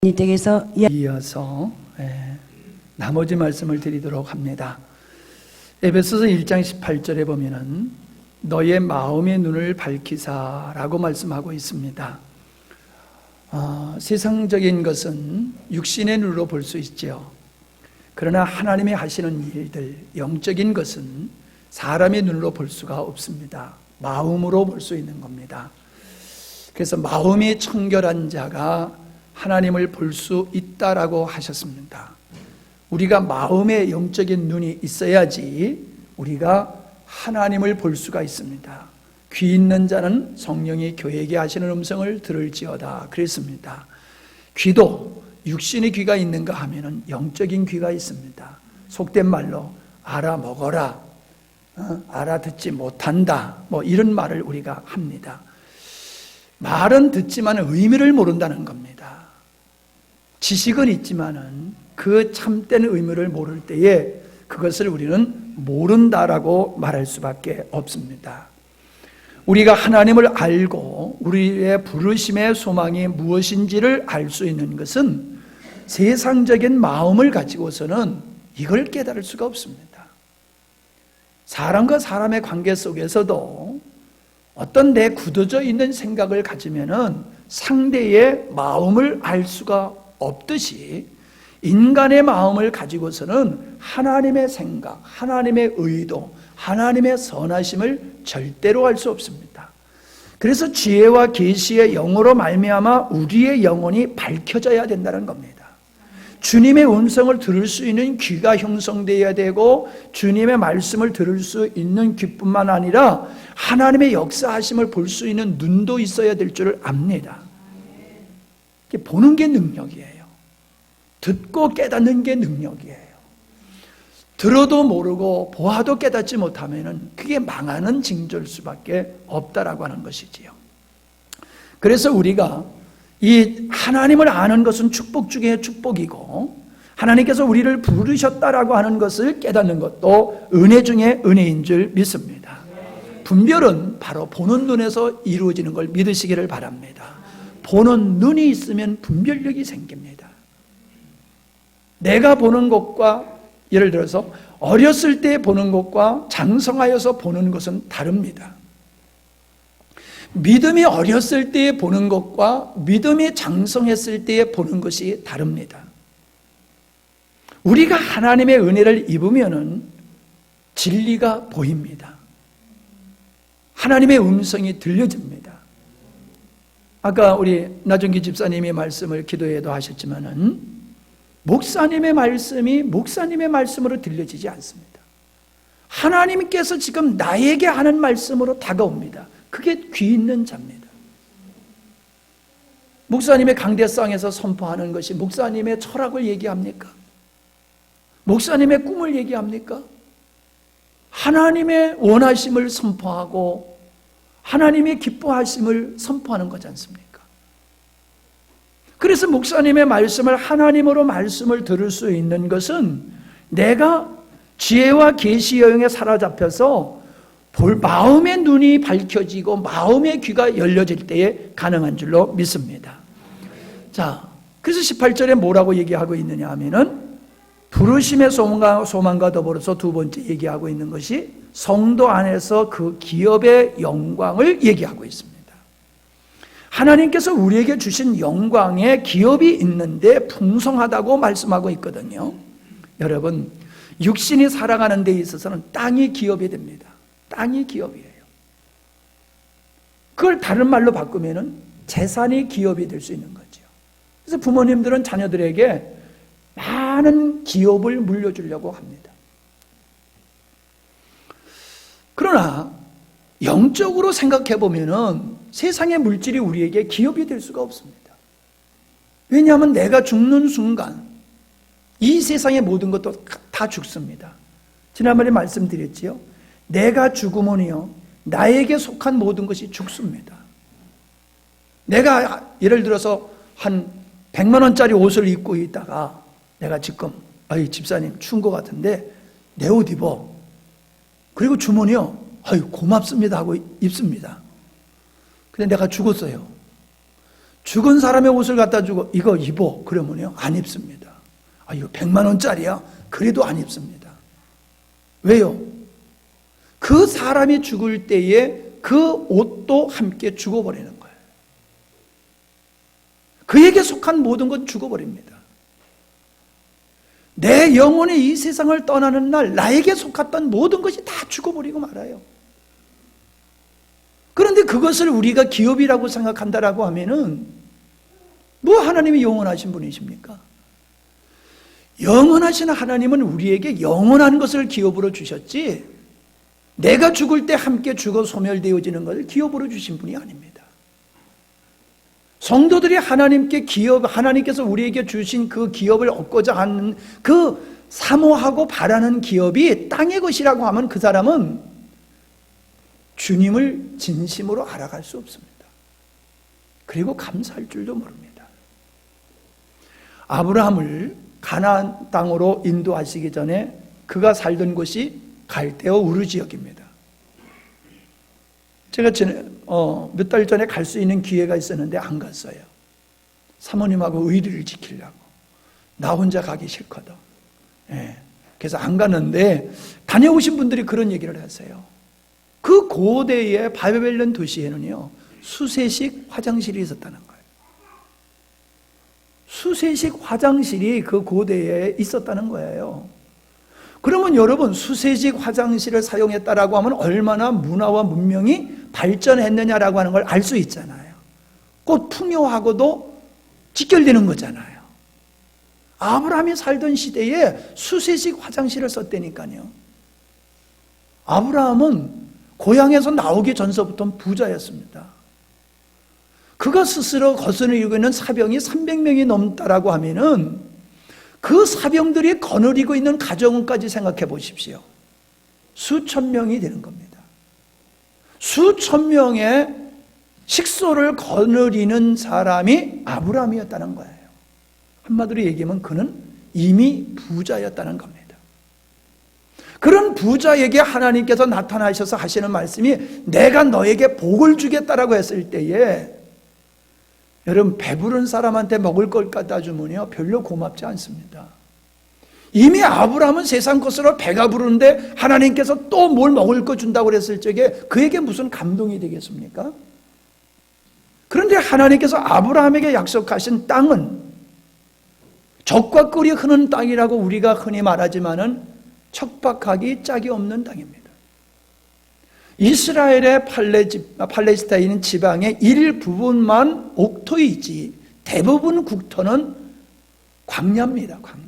이 댁에서 이어서 나머지 말씀을 드리도록 합니다. 에베소서 1장 18절에 보면은 너의 마음의 눈을 밝히사라고 말씀하고 있습니다. 세상적인 것은 육신의 눈으로 볼 수 있죠. 그러나 하나님이 하시는 일들, 영적인 것은 사람의 눈으로 볼 수가 없습니다. 마음으로 볼 수 있는 겁니다. 그래서 마음이 청결한 자가 하나님을 볼 수 있다라고 하셨습니다. 우리가 마음의 영적인 눈이 있어야지 우리가 하나님을 볼 수가 있습니다. 귀 있는 자는 성령이 교회에게 하시는 음성을 들을지어다 그랬습니다. 귀도 육신의 귀가 있는가 하면은 영적인 귀가 있습니다. 속된 말로 알아먹어라, 알아듣지 못한다, 이런 말을 우리가 합니다. 말은 듣지만 의미를 모른다는 겁니다. 지식은 있지만은 그 참된 의미를 모를 때에 그것을 우리는 모른다라고 말할 수밖에 없습니다. 우리가 하나님을 알고 우리의 부르심의 소망이 무엇인지를 알 수 있는 것은 세상적인 마음을 가지고서는 이걸 깨달을 수가 없습니다. 사람과 사람의 관계 속에서도 어떤 내 굳어져 있는 생각을 가지면은 상대의 마음을 알 수가 없듯이 인간의 마음을 가지고서는 하나님의 생각, 하나님의 의도, 하나님의 선하심을 절대로 알 수 없습니다. 그래서 지혜와 계시의 영으로 말미암아 우리의 영혼이 밝혀져야 된다는 겁니다. 주님의 음성을 들을 수 있는 귀가 형성되어야 되고 주님의 말씀을 들을 수 있는 귀뿐만 아니라 하나님의 역사하심을 볼 수 있는 눈도 있어야 될 줄을 압니다. 보는 게 능력이에요. 듣고 깨닫는 게 능력이에요. 들어도 모르고 보아도 깨닫지 못하면 그게 망하는 징조일 수밖에 없다라고 하는 것이지요. 그래서 우리가 이 하나님을 아는 것은 축복 중에 축복이고 하나님께서 우리를 부르셨다라고 하는 것을 깨닫는 것도 은혜 중에 은혜인 줄 믿습니다. 분별은 바로 보는 눈에서 이루어지는 걸 믿으시기를 바랍니다. 보는 눈이 있으면 분별력이 생깁니다. 내가 보는 것과 예를 들어서 어렸을 때 보는 것과 장성하여서 보는 것은 다릅니다. 믿음이 어렸을 때 보는 것과 믿음이 장성했을 때 보는 것이 다릅니다. 우리가 하나님의 은혜를 입으면은 진리가 보입니다. 하나님의 음성이 들려집니다. 아까 우리 나종기 집사님의 말씀을 기도에도 하셨지만은 목사님의 말씀이 목사님의 말씀으로 들려지지 않습니다. 하나님께서 지금 나에게 하는 말씀으로 다가옵니다. 그게 귀 있는 자입니다. 목사님의 강대상에서 선포하는 것이 목사님의 철학을 얘기합니까? 목사님의 꿈을 얘기합니까? 하나님의 원하심을 선포하고 하나님의 기뻐하심을 선포하는 거지 않습니까? 그래서 목사님의 말씀을 하나님으로 말씀을 들을 수 있는 것은 내가 지혜와 계시 여행에 사로잡혀서 마음의 눈이 밝혀지고 마음의 귀가 열려질 때에 가능한 줄로 믿습니다. 자, 그래서 18절에 뭐라고 얘기하고 있느냐 하면은 부르심의 소망과 더불어서 두 번째 얘기하고 있는 것이 성도 안에서 그 기업의 영광을 얘기하고 있습니다. 하나님께서 우리에게 주신 영광의 기업이 있는데 풍성하다고 말씀하고 있거든요. 여러분, 육신이 살아가는 데 있어서는 땅이 기업이 됩니다. 땅이 기업이에요. 그걸 다른 말로 바꾸면은 재산이 기업이 될 수 있는 거죠. 그래서 부모님들은 자녀들에게 많은 기업을 물려주려고 합니다. 그러나 영적으로 생각해 보면은 세상의 물질이 우리에게 기업이 될 수가 없습니다. 왜냐하면 내가 죽는 순간 이 세상의 모든 것도 다 죽습니다. 지난번에 말씀드렸지요. 내가 죽으면요 나에게 속한 모든 것이 죽습니다. 내가 예를 들어서 한 100만 원짜리 옷을 입고 있다가 내가 지금 집사님 추운 것 같은데 내 옷 입어. 그리고 주머니요 고맙습니다 하고 입습니다. 근데 내가 죽었어요. 죽은 사람의 옷을 갖다 주고 이거 입어 그러면요 안 입습니다. 아 이거 100만 원짜리야? 그래도 안 입습니다. 왜요? 그 사람이 죽을 때에 그 옷도 함께 죽어버리는 거예요. 그에게 속한 모든 건 죽어버립니다. 내 영혼이 이 세상을 떠나는 날 나에게 속했던 모든 것이 다 죽어버리고 말아요. 그런데 그것을 우리가 기업이라고 생각한다라고 하면은 뭐 하나님이 영원하신 분이십니까? 영원하신 하나님은 우리에게 영원한 것을 기업으로 주셨지 내가 죽을 때 함께 죽어 소멸되어지는 것을 기업으로 주신 분이 아닙니다. 성도들이 하나님께 하나님께서 우리에게 주신 그 기업을 얻고자 하는 그 사모하고 바라는 기업이 땅의 것이라고 하면 그 사람은 주님을 진심으로 알아갈 수 없습니다. 그리고 감사할 줄도 모릅니다. 아브라함을 가나안 땅으로 인도하시기 전에 그가 살던 곳이 갈대아 우르 지역입니다. 제가 몇 달 전에 갈 수 있는 기회가 있었는데 안 갔어요. 사모님하고 의리를 지키려고. 나 혼자 가기 싫거든. 예. 그래서 안 갔는데 다녀오신 분들이 그런 얘기를 하세요. 그 고대의 바벨론 도시에는요 수세식 화장실이 있었다는 거예요. 수세식 화장실이 그 고대에 있었다는 거예요. 그러면 여러분 수세식 화장실을 사용했다라고 하면 얼마나 문화와 문명이 발전했느냐라고 하는 걸 알 수 있잖아요. 곧 풍요하고도 직결되는 거잖아요. 아브라함이 살던 시대에 수세식 화장실을 썼다니까요. 아브라함은 고향에서 나오기 전서부터 부자였습니다. 그가 스스로 거느리고 있는 사병이 300명이 넘다라고 하면은 그 사병들이 거느리고 있는 가정까지 생각해 보십시오. 수천 명이 되는 겁니다. 수천 명의 식소를 거느리는 사람이 아브라함이었다는 거예요. 한마디로 얘기하면 그는 이미 부자였다는 겁니다. 그런 부자에게 하나님께서 나타나셔서 하시는 말씀이 내가 너에게 복을 주겠다라고 했을 때에 여러분 배부른 사람한테 먹을 걸 갖다 주면요 별로 고맙지 않습니다. 이미 아브라함은 세상 것으로 배가 부르는데 하나님께서 또 뭘 먹을 거 준다고 그랬을 적에 그에게 무슨 감동이 되겠습니까? 그런데 하나님께서 아브라함에게 약속하신 땅은 젖과 꿀이 흐르는 땅이라고 우리가 흔히 말하지만은 척박하기 짝이 없는 땅입니다. 이스라엘의 팔레스타인 지방의 일부분만 옥토이지 대부분 국토는 광야입니다. 광야.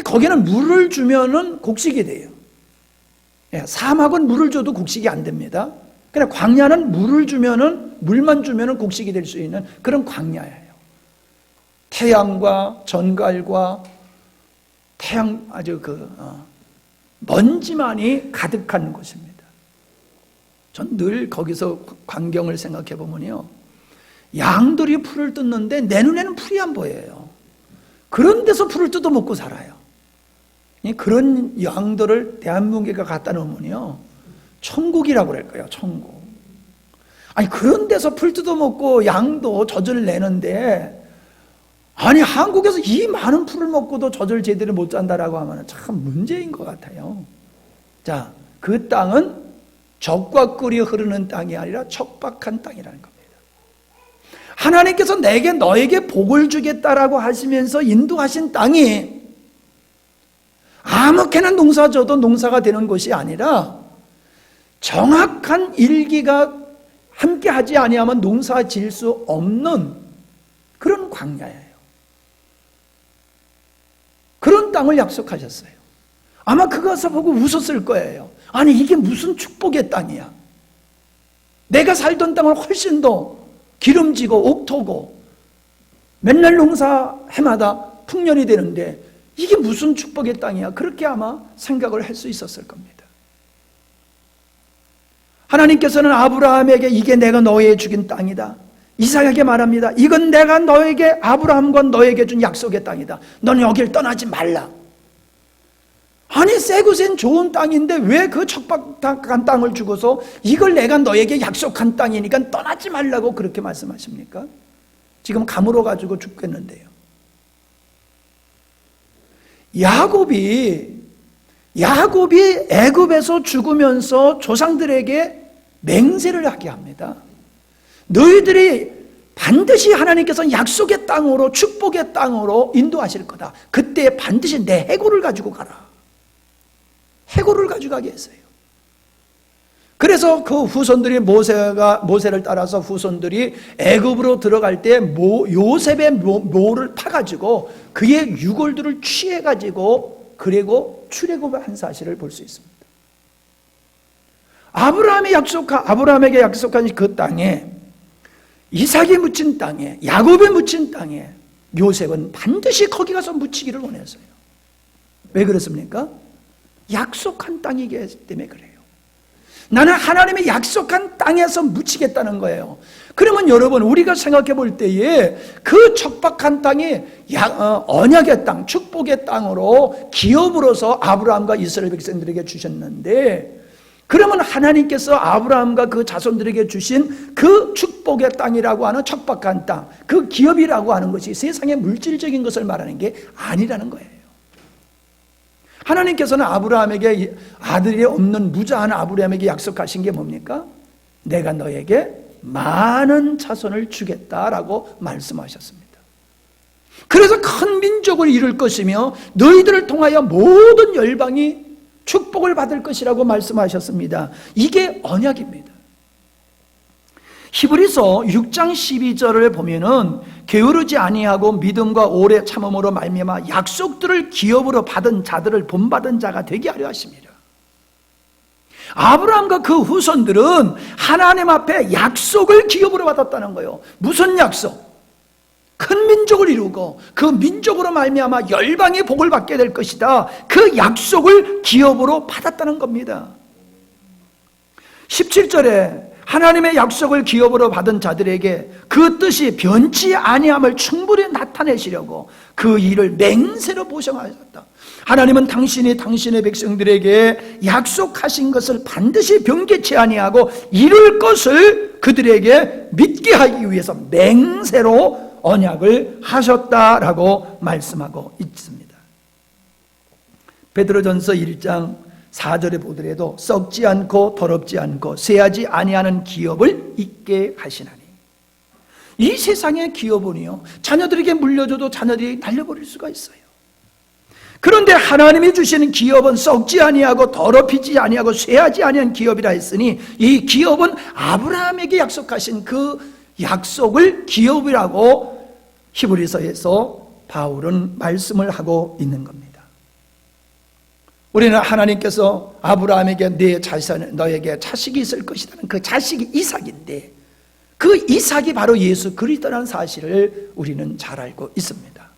거기는 물을 주면은 곡식이 돼요. 사막은 물을 줘도 곡식이 안 됩니다. 그러나 광야는 물을 주면은 물만 주면은 곡식이 될 수 있는 그런 광야예요. 태양과 전갈과 먼지만이 가득한 곳입니다. 전 늘 거기서 광경을 생각해 보면요. 양들이 풀을 뜯는데 내 눈에는 풀이 안 보여요. 그런 데서 풀을 뜯어 먹고 살아요. 그런 양들을 대한민국에 갖다 놓으면요. 천국이라고 그럴까요? 천국. 아니, 그런 데서 풀 뜯어 먹고 양도 젖을 내는데, 아니, 한국에서 이 많은 풀을 먹고도 젖을 제대로 못 잔다라고 하면 참 문제인 것 같아요. 자, 그 땅은 젖과 꿀이 흐르는 땅이 아니라 척박한 땅이라는 겁니다. 하나님께서 너에게 복을 주겠다라고 하시면서 인도하신 땅이 아무렇게나 농사 져도 농사가 되는 것이 아니라 정확한 일기가 함께 하지 아니하면 농사 지을 수 없는 그런 광야예요. 그런 땅을 약속하셨어요. 아마 그것을 보고 웃었을 거예요. 아니, 이게 무슨 축복의 땅이야. 내가 살던 땅은 훨씬 더 기름지고 옥토고 맨날 농사 해마다 풍년이 되는데 이게 무슨 축복의 땅이야. 그렇게 아마 생각을 할 수 있었을 겁니다. 하나님께서는 아브라함에게 이게 내가 너에게 주긴 땅이다. 이삭에게 말합니다. 이건 내가 너에게 아브라함과 너에게 준 약속의 땅이다. 너는 여길 떠나지 말라. 아니 세고 센 좋은 땅인데 왜 그 척박한 땅을 주고서 이걸 내가 너에게 약속한 땅이니까 떠나지 말라고 그렇게 말씀하십니까? 지금 가물어 가지고 죽겠는데요. 야곱이 애굽에서 죽으면서 조상들에게 맹세를 하게 합니다. 너희들이 반드시 하나님께서 약속의 땅으로, 축복의 땅으로 인도하실 거다. 그때 반드시 내 해골을 가지고 가라. 해골을 가지고 가게 했어요. 그래서 그 후손들이 모세를 따라서 후손들이 애굽으로 들어갈 때 요셉의 묘를 파가지고 그의 유골들을 취해가지고 그리고 출애굽을 한 사실을 볼 수 있습니다. 아브라함에게 약속한 그 땅에, 이삭이 묻힌 땅에, 야곱이 묻힌 땅에 요셉은 반드시 거기 가서 묻히기를 원했어요. 왜 그렇습니까? 약속한 땅이기 때문에 그래요. 나는 하나님의 약속한 땅에서 묻히겠다는 거예요. 그러면 여러분, 우리가 생각해 볼 때에 그 척박한 땅이 언약의 땅, 축복의 땅으로 기업으로서 아브라함과 이스라엘 백성들에게 주셨는데, 그러면 하나님께서 아브라함과 그 자손들에게 주신 그 축복의 땅이라고 하는 척박한 땅, 그 기업이라고 하는 것이 세상의 물질적인 것을 말하는 게 아니라는 거예요. 하나님께서는 아브라함에게, 아들이 없는 무자한 아브라함에게 약속하신 게 뭡니까? 내가 너에게 많은 자손을 주겠다라고 말씀하셨습니다. 그래서 큰 민족을 이룰 것이며 너희들을 통하여 모든 열방이 축복을 받을 것이라고 말씀하셨습니다. 이게 언약입니다. 히브리서 6장 12절을 보면은 게으르지 아니하고 믿음과 오래 참음으로 말미암아 약속들을 기업으로 받은 자들을 본받은 자가 되게 하려 하십니다. 아브라함과 그 후손들은 하나님 앞에 약속을 기업으로 받았다는 거예요. 무슨 약속? 큰 민족을 이루고 그 민족으로 말미암아 열방의 복을 받게 될 것이다. 그 약속을 기업으로 받았다는 겁니다. 17절에 하나님의 약속을 기업으로 받은 자들에게 그 뜻이 변치 아니함을 충분히 나타내시려고 그 일을 맹세로 보정하셨다. 하나님은 당신이 당신의 백성들에게 약속하신 것을 반드시 변개치 아니하고 이룰 것을 그들에게 믿게 하기 위해서 맹세로 언약을 하셨다라고 말씀하고 있습니다. 베드로전서 1장 4절에 보더라도 썩지 않고 더럽지 않고 쇠하지 아니하는 기업을 있게 하시나니, 이 세상의 기업은요, 자녀들에게 물려줘도 자녀들이 날려버릴 수가 있어요. 그런데 하나님이 주시는 기업은 썩지 아니하고 더럽히지 아니하고 쇠하지 아니한 기업이라 했으니, 이 기업은 아브라함에게 약속하신 그 약속을 기업이라고 히브리서에서 바울은 말씀을 하고 있는 겁니다. 우리는 하나님께서 아브라함에게 너에게 자식이 있을 것이라는 그 자식이 이삭인데, 그 이삭이 바로 예수 그리스도라는 사실을 우리는 잘 알고 있습니다.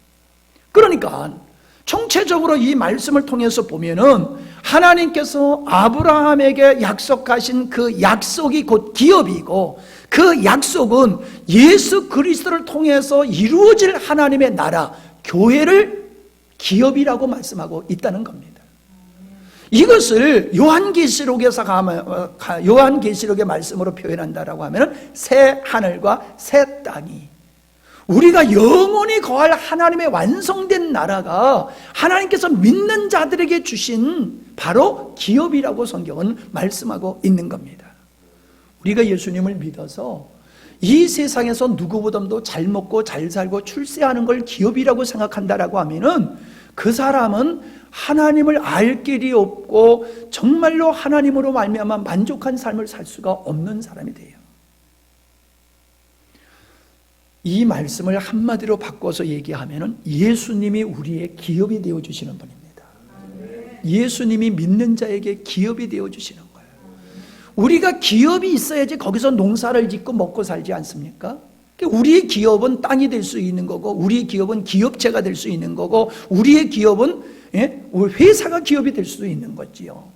그러니까 총체적으로 이 말씀을 통해서 보면은 하나님께서 아브라함에게 약속하신 그 약속이 곧 기업이고, 그 약속은 예수 그리스도를 통해서 이루어질 하나님의 나라, 교회를 기업이라고 말씀하고 있다는 겁니다. 이것을 요한계시록의 말씀으로 표현한다라고 하면 새 하늘과 새 땅이, 우리가 영원히 거할 하나님의 완성된 나라가 하나님께서 믿는 자들에게 주신 바로 기업이라고 성경은 말씀하고 있는 겁니다. 우리가 예수님을 믿어서 이 세상에서 누구보다도 잘 먹고 잘 살고 출세하는 걸 기업이라고 생각한다라고 하면은 그 사람은 하나님을 알 길이 없고 정말로 하나님으로 말미암아 만족한 삶을 살 수가 없는 사람이 돼요. 이 말씀을 한마디로 바꿔서 얘기하면은 예수님이 우리의 기업이 되어 주시는 분입니다. 예수님이 믿는 자에게 기업이 되어 주시는 거예요. 우리가 기업이 있어야지 거기서 농사를 짓고 먹고 살지 않습니까? 우리의 기업은 땅이 될 수 있는 거고, 우리의 기업은 기업체가 될 수 있는 거고, 우리의 기업은 회사가 기업이 될 수도 있는 거지요.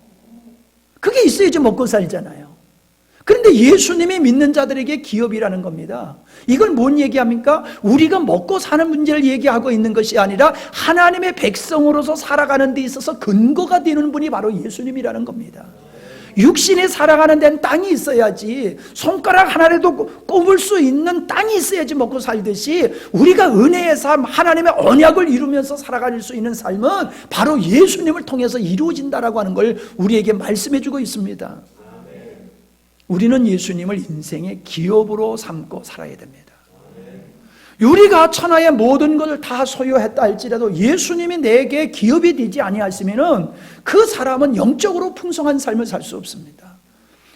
그게 있어야지 먹고 살잖아요. 그런데 예수님이 믿는 자들에게 기업이라는 겁니다. 이건 뭔 얘기합니까? 우리가 먹고 사는 문제를 얘기하고 있는 것이 아니라 하나님의 백성으로서 살아가는 데 있어서 근거가 되는 분이 바로 예수님이라는 겁니다. 육신이 살아가는 데는 땅이 있어야지, 손가락 하나라도 꼽을 수 있는 땅이 있어야지 먹고 살듯이, 우리가 은혜의 삶, 하나님의 언약을 이루면서 살아갈 수 있는 삶은 바로 예수님을 통해서 이루어진다라고 하는 걸 우리에게 말씀해 주고 있습니다. 우리는 예수님을 인생의 기업으로 삼고 살아야 됩니다. 우리가 천하의 모든 것을 다 소유했다 할지라도 예수님이 내게 기업이 되지 아니하시면은 그 사람은 영적으로 풍성한 삶을 살 수 없습니다.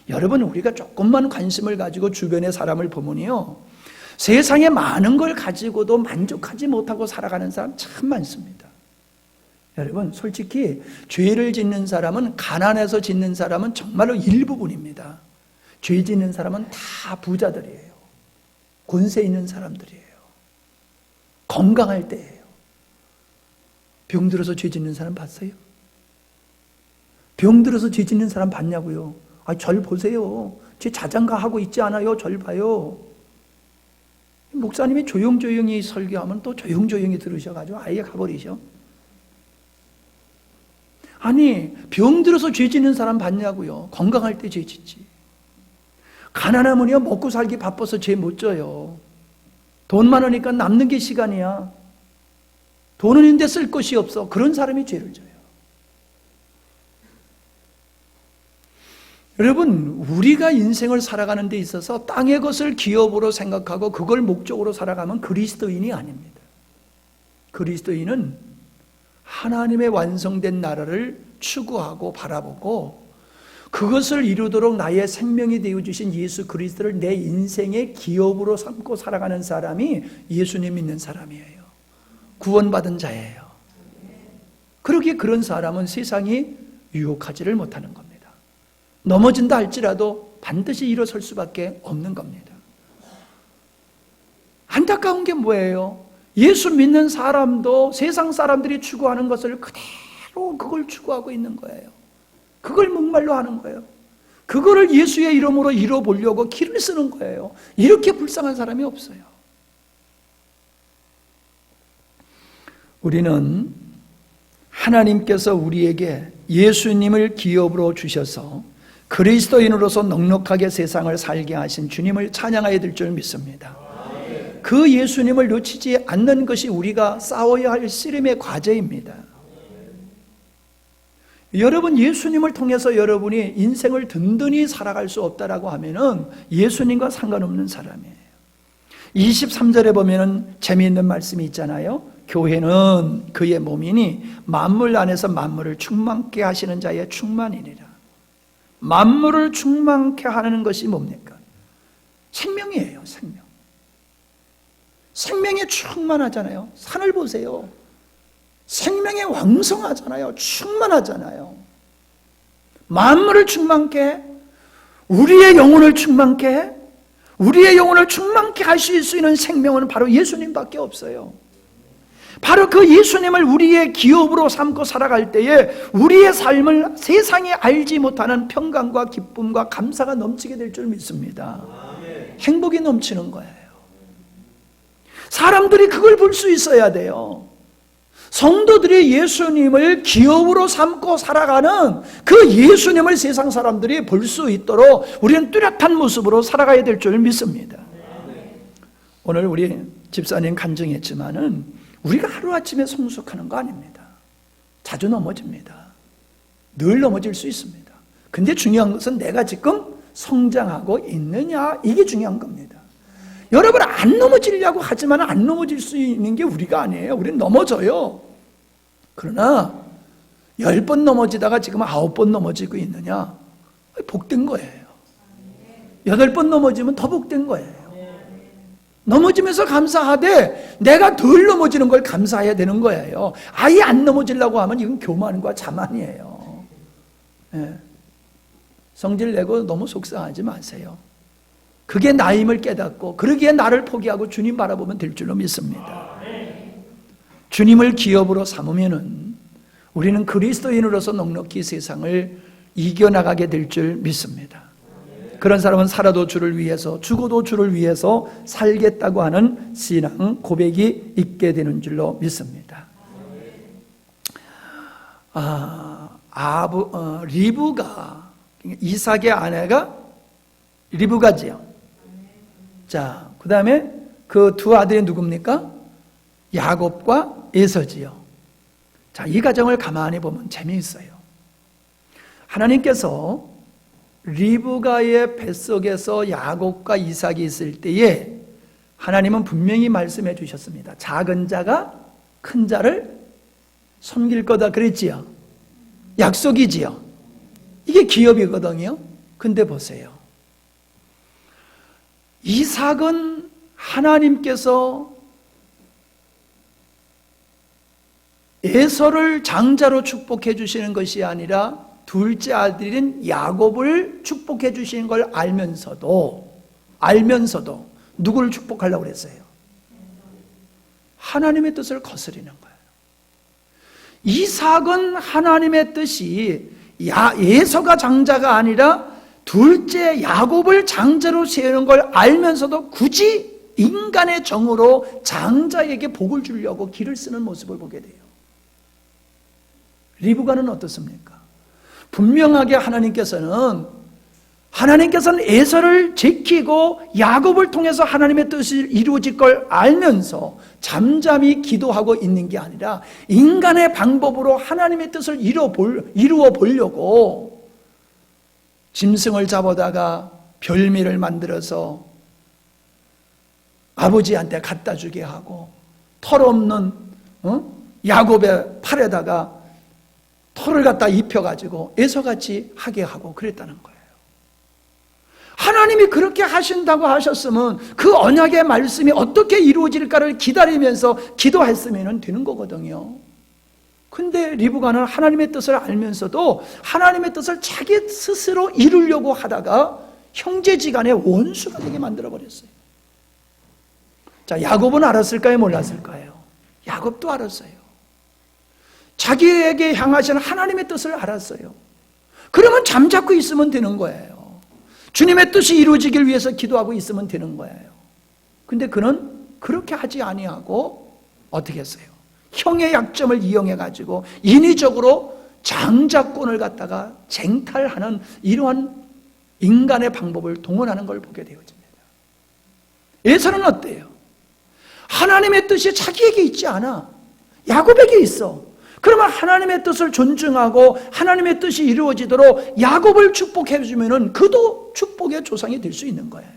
여러분, 우리가 조금만 관심을 가지고 주변의 사람을 보면요, 세상에 많은 걸 가지고도 만족하지 못하고 살아가는 사람 참 많습니다. 여러분, 솔직히 죄를 짓는 사람은, 가난해서 짓는 사람은 정말로 일부분입니다. 죄 짓는 사람은 다 부자들이에요. 권세 있는 사람들이에요. 건강할 때예요. 병들어서 죄 짓는 사람 봤어요? 병들어서 죄 짓는 사람 봤냐고요? 절 보세요. 제 자장가 하고 있지 않아요? 절 봐요. 목사님이 조용조용히 설교하면 또 조용조용히 들으셔가지고 아예 가버리셔. 아니, 병들어서 죄 짓는 사람 봤냐고요? 건강할 때 죄 짓지. 가난하면요, 먹고 살기 바빠서 죄 못 져요. 돈 많으니까 남는 게 시간이야. 돈은 있는데 쓸 것이 없어. 그런 사람이 죄를 져요. 여러분, 우리가 인생을 살아가는 데 있어서 땅의 것을 기업으로 생각하고 그걸 목적으로 살아가면 그리스도인이 아닙니다. 그리스도인은 하나님의 완성된 나라를 추구하고 바라보고 그것을 이루도록 나의 생명이 되어주신 예수 그리스도를 내 인생의 기업으로 삼고 살아가는 사람이 예수님 믿는 사람이에요. 구원받은 자예요. 그러기에 그런 사람은 세상이 유혹하지를 못하는 겁니다. 넘어진다 할지라도 반드시 일어설 수밖에 없는 겁니다. 안타까운 게 뭐예요? 예수 믿는 사람도 세상 사람들이 추구하는 것을 그대로 그걸 추구하고 있는 거예요. 그걸 목말로 하는 거예요. 그거를 예수의 이름으로 이뤄보려고 기를 쓰는 거예요. 이렇게 불쌍한 사람이 없어요. 우리는 하나님께서 우리에게 예수님을 기업으로 주셔서 그리스도인으로서 넉넉하게 세상을 살게 하신 주님을 찬양해야 될 줄 믿습니다. 그 예수님을 놓치지 않는 것이 우리가 싸워야 할 씨름의 과제입니다. 여러분, 예수님을 통해서 여러분이 인생을 든든히 살아갈 수 없다라고 하면은 예수님과 상관없는 사람이에요. 23절에 보면은 재미있는 말씀이 있잖아요. 교회는 그의 몸이니 만물 안에서 만물을 충만케 하시는 자의 충만이니라. 만물을 충만케 하는 것이 뭡니까? 생명이에요. 생명. 생명에 충만하잖아요. 산을 보세요. 생명에 왕성하잖아요. 충만하잖아요. 만물을 충만케, 우리의 영혼을 충만케, 우리의 영혼을 충만케 하실 수 있는 생명은 바로 예수님밖에 없어요. 바로 그 예수님을 우리의 기업으로 삼고 살아갈 때에 우리의 삶을 세상에 알지 못하는 평강과 기쁨과 감사가 넘치게 될 줄 믿습니다. 행복이 넘치는 거예요. 사람들이 그걸 볼 수 있어야 돼요. 성도들이 예수님을 기업으로 삼고 살아가는 그 예수님을 세상 사람들이 볼 수 있도록 우리는 뚜렷한 모습으로 살아가야 될 줄 믿습니다. 오늘 우리 집사님 간증했지만은 우리가 하루아침에 성숙하는 거 아닙니다. 자주 넘어집니다. 늘 넘어질 수 있습니다. 근데 중요한 것은 내가 지금 성장하고 있느냐, 이게 중요한 겁니다. 여러분, 안 넘어지려고 하지만 안 넘어질 수 있는 게 우리가 아니에요. 우리는 넘어져요. 그러나 10번 넘어지다가 지금 9번 넘어지고 있느냐? 복된 거예요. 8번 넘어지면 더 복된 거예요. 넘어지면서 감사하되 내가 덜 넘어지는 걸 감사해야 되는 거예요. 아예 안 넘어지려고 하면 이건 교만과 자만이에요. 네. 성질 내고 너무 속상하지 마세요. 그게 나임을 깨닫고 그러기에 나를 포기하고 주님 바라보면 될 줄로 믿습니다. 주님을 기업으로 삼으면은 우리는 그리스도인으로서 넉넉히 세상을 이겨나가게 될 줄 믿습니다. 그런 사람은 살아도 주를 위해서, 죽어도 주를 위해서 살겠다고 하는 신앙 고백이 있게 되는 줄로 믿습니다. 리브가, 이삭의 아내가 리브가지요. 자, 그 다음에 그 두 아들이 누굽니까? 야곱과 에서지요. 자, 이 가정을 가만히 보면 재미있어요. 하나님께서 리브가의 뱃속에서 야곱과 이삭이 있을 때에 하나님은 분명히 말씀해 주셨습니다. 작은 자가 큰 자를 섬길 거다 그랬지요. 약속이지요. 이게 기업이거든요. 근데 보세요. 이삭은 하나님께서 에서를 장자로 축복해 주시는 것이 아니라 둘째 아들인 야곱을 축복해 주시는 걸 알면서도 누구를 축복하려고 그랬어요? 하나님의 뜻을 거스리는 거예요. 이삭은 하나님의 뜻이 에서가 장자가 아니라 둘째 야곱을 장자로 세우는 걸 알면서도 굳이 인간의 정으로 장자에게 복을 주려고 길을 쓰는 모습을 보게 돼요. 리브가는 어떻습니까? 분명하게 하나님께서는 에서를 지키고 야곱을 통해서 하나님의 뜻이 이루어질 걸 알면서 잠잠히 기도하고 있는 게 아니라 인간의 방법으로 하나님의 뜻을 이루어 보려고 짐승을 잡아다가 별미를 만들어서 아버지한테 갖다 주게 하고 털없는 야곱의 팔에다가 털을 갖다 입혀가지고 에서같이 하게 하고 그랬다는 거예요. 하나님이 그렇게 하신다고 하셨으면 그 언약의 말씀이 어떻게 이루어질까를 기다리면서 기도했으면 되는 거거든요. 근데 리브가는 하나님의 뜻을 알면서도 하나님의 뜻을 자기 스스로 이루려고 하다가 형제지간의 원수가 되게 만들어버렸어요. 자, 야곱은 알았을까요? 몰랐을까요? 야곱도 알았어요. 자기에게 향하신 하나님의 뜻을 알았어요. 그러면 잠자코 있으면 되는 거예요. 주님의 뜻이 이루어지길 위해서 기도하고 있으면 되는 거예요. 근데 그는 그렇게 하지 아니하고 어떻게 했어요? 형의 약점을 이용해 가지고 인위적으로 장자권을 갖다가 쟁탈하는 이러한 인간의 방법을 동원하는 걸 보게 되어집니다. 에서는 어때요? 하나님의 뜻이 자기에게 있지 않아. 야곱에게 있어. 그러면 하나님의 뜻을 존중하고 하나님의 뜻이 이루어지도록 야곱을 축복해 주면은 그도 축복의 조상이 될 수 있는 거예요.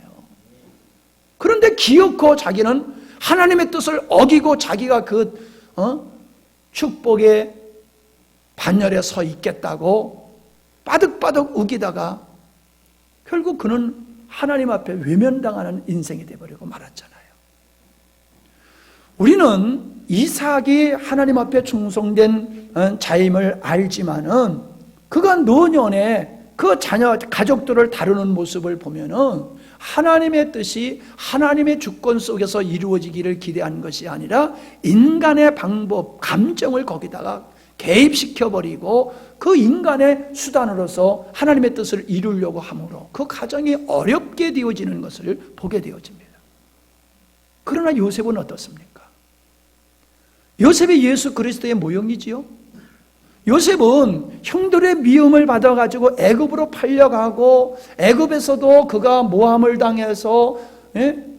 그런데 기어코 자기는 하나님의 뜻을 어기고 자기가 그 축복의 반열에 서 있겠다고 빠득빠득 우기다가 결국 그는 하나님 앞에 외면당하는 인생이 되어버리고 말았잖아요. 우리는 이삭이 하나님 앞에 충성된 자임을 알지만은 그가 노년에 그 자녀 가족들을 다루는 모습을 보면은 하나님의 뜻이 하나님의 주권 속에서 이루어지기를 기대한 것이 아니라 인간의 방법, 감정을 거기다가 개입시켜버리고 그 인간의 수단으로서 하나님의 뜻을 이루려고 함으로 그 가정이 어렵게 되어지는 것을 보게 되어집니다. 그러나 요셉은 어떻습니까? 요셉이 예수 그리스도의 모형이지요. 요셉은 형들의 미움을 받아가지고 애굽으로 팔려가고 애굽에서도 그가 모함을 당해서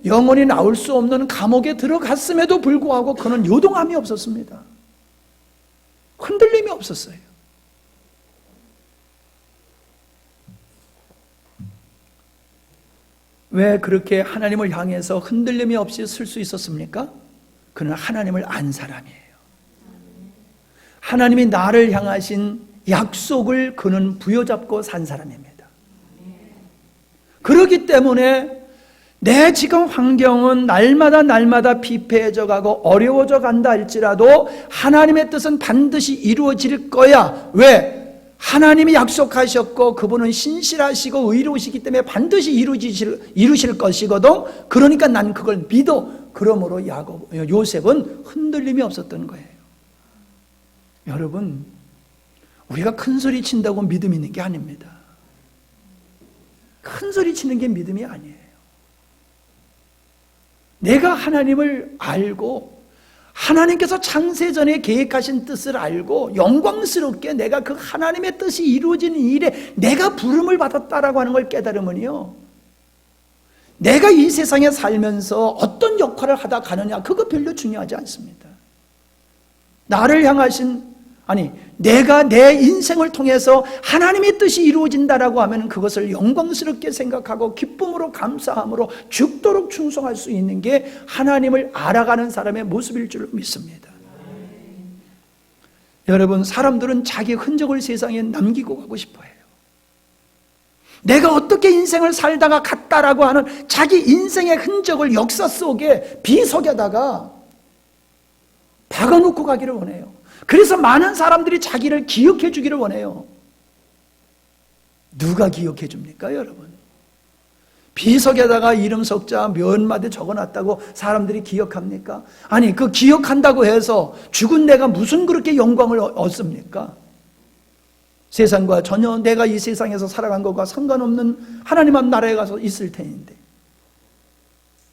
영원히 나올 수 없는 감옥에 들어갔음에도 불구하고 그는 요동함이 없었습니다. 흔들림이 없었어요. 왜 그렇게 하나님을 향해서 흔들림이 없이 설 수 있었습니까? 그는 하나님을 안 사람이에요. 하나님이 나를 향하신 약속을 그는 부여잡고 산 사람입니다. 그렇기 때문에 내 지금 환경은 날마다 피폐해져 가고 어려워져 간다 할지라도 하나님의 뜻은 반드시 이루어질 거야. 왜? 하나님이 약속하셨고 그분은 신실하시고 의로우시기 때문에 반드시 이루실 것이거든. 그러니까 난 그걸 믿어. 그러므로 요셉은 흔들림이 없었던 거예요. 여러분, 우리가 큰 소리 친다고 믿음이 있는 게 아닙니다. 큰 소리 치는 게 믿음이 아니에요. 내가 하나님을 알고 하나님께서 창세전에 계획하신 뜻을 알고 영광스럽게 내가 그 하나님의 뜻이 이루어지는 일에 내가 부름을 받았다라고 하는 걸 깨달으면요, 내가 이 세상에 살면서 어떤 역할을 하다 가느냐 그거 별로 중요하지 않습니다. 나를 향하신, 내가 내 인생을 통해서 하나님의 뜻이 이루어진다라고 하면 그것을 영광스럽게 생각하고 기쁨으로 감사함으로 죽도록 충성할 수 있는 게 하나님을 알아가는 사람의 모습일 줄 믿습니다. 여러분, 사람들은 자기 흔적을 세상에 남기고 가고 싶어해요. 내가 어떻게 인생을 살다가 갔다라고 하는 자기 인생의 흔적을 역사 속에 비석에다가 박아놓고 가기를 원해요. 그래서 많은 사람들이 자기를 기억해 주기를 원해요. 누가 기억해 줍니까, 여러분? 비석에다가 이름 석자 몇 마디 적어놨다고 사람들이 기억합니까? 그 기억한다고 해서 죽은 내가 무슨 그렇게 영광을 얻습니까? 세상과 전혀 내가 이 세상에서 살아간 것과 상관없는 하나님 앞 나라에 가서 있을 테인데,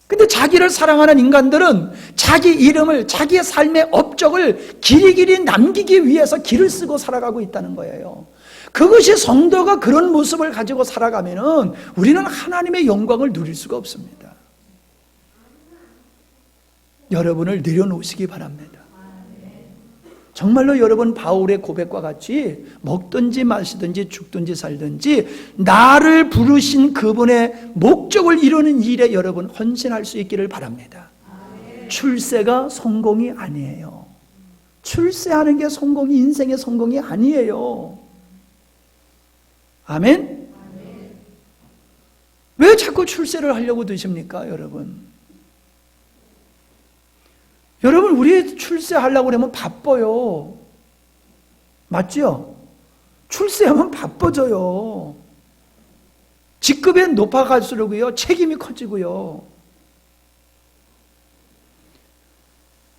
근데 자기를 사랑하는 인간들은 자기 이름을, 자기의 삶의 업적을 길이길이 남기기 위해서 길을 쓰고 살아가고 있다는 거예요. 그것이 성도가 그런 모습을 가지고 살아가면은 우리는 하나님의 영광을 누릴 수가 없습니다. 여러분을 내려놓으시기 바랍니다. 정말로 여러분, 바울의 고백과 같이 먹든지 마시든지 죽든지 살든지 나를 부르신 그분의 목적을 이루는 일에 여러분 헌신할 수 있기를 바랍니다. 출세가 성공이 아니에요. 출세하는 게 성공이, 인생의 성공이 아니에요. 아멘? 왜 자꾸 출세를 하려고 드십니까, 여러분? 여러분, 우리 출세하려고 그러면 바빠요. 맞죠? 출세하면 바빠져요. 직급이 높아갈수록요, 책임이 커지고요.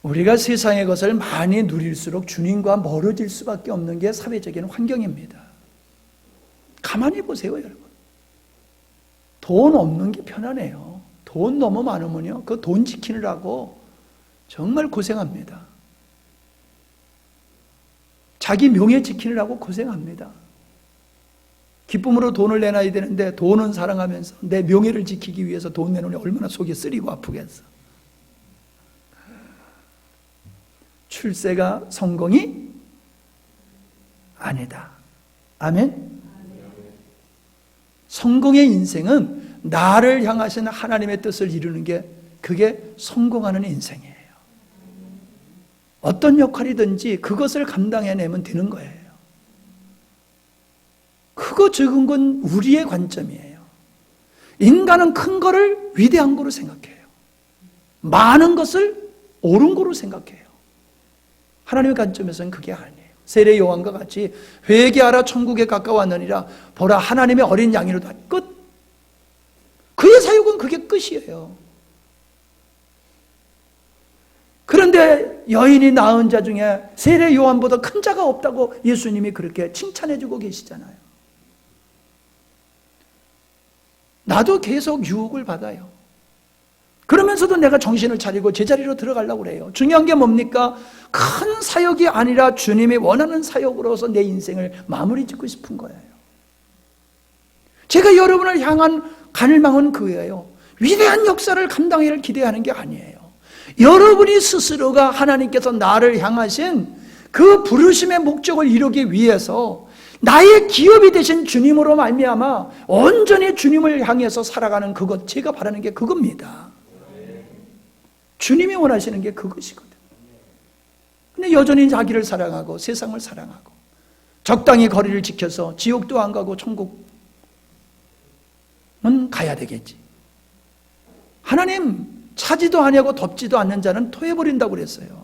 우리가 세상의 것을 많이 누릴수록 주님과 멀어질 수밖에 없는 게 사회적인 환경입니다. 가만히 보세요, 여러분. 돈 없는 게 편하네요. 돈 너무 많으면요, 그 돈 지키느라고 정말 고생합니다. 자기 명예 지키느라고 고생합니다. 기쁨으로 돈을 내놔야 되는데 돈은 사랑하면서 내 명예를 지키기 위해서 돈 내놓으니 얼마나 속이 쓰리고 아프겠어. 출세가 성공이 아니다. 아멘? 성공의 인생은 나를 향하신 하나님의 뜻을 이루는 게, 그게 성공하는 인생이에요. 어떤 역할이든지 그것을 감당해내면 되는 거예요. 크고 적은 건 우리의 관점이에요. 인간은 큰 거를 위대한 거로 생각해요. 많은 것을 옳은 거로 생각해요. 하나님의 관점에서는 그게 아니에요. 세례 요한과 같이 회개하라 천국에 가까웠느니라, 보라 하나님의 어린 양이로다. 끝. 그의 사역은 그게 끝이에요. 그런데 여인이 낳은 자 중에 세례 요한보다 큰 자가 없다고 예수님이 그렇게 칭찬해주고 계시잖아요. 나도 계속 유혹을 받아요. 그러면서도 내가 정신을 차리고 제자리로 들어가려고 그래요. 중요한 게 뭡니까? 큰 사역이 아니라 주님이 원하는 사역으로서 내 인생을 마무리 짓고 싶은 거예요. 제가 여러분을 향한 갈망은 그거예요. 위대한 역사를 감당하기를 기대하는 게 아니에요. 여러분이 스스로가 하나님께서 나를 향하신 그 부르심의 목적을 이루기 위해서 나의 기업이 되신 주님으로 말미암아 온전히 주님을 향해서 살아가는 그것, 제가 바라는 게 그겁니다. 주님이 원하시는 게 그것이거든요. 근데 여전히 자기를 사랑하고 세상을 사랑하고 적당히 거리를 지켜서 지옥도 안 가고 천국은 가야 되겠지. 하나님 차지도 아니하고 덥지도 않는 자는 토해버린다고 그랬어요.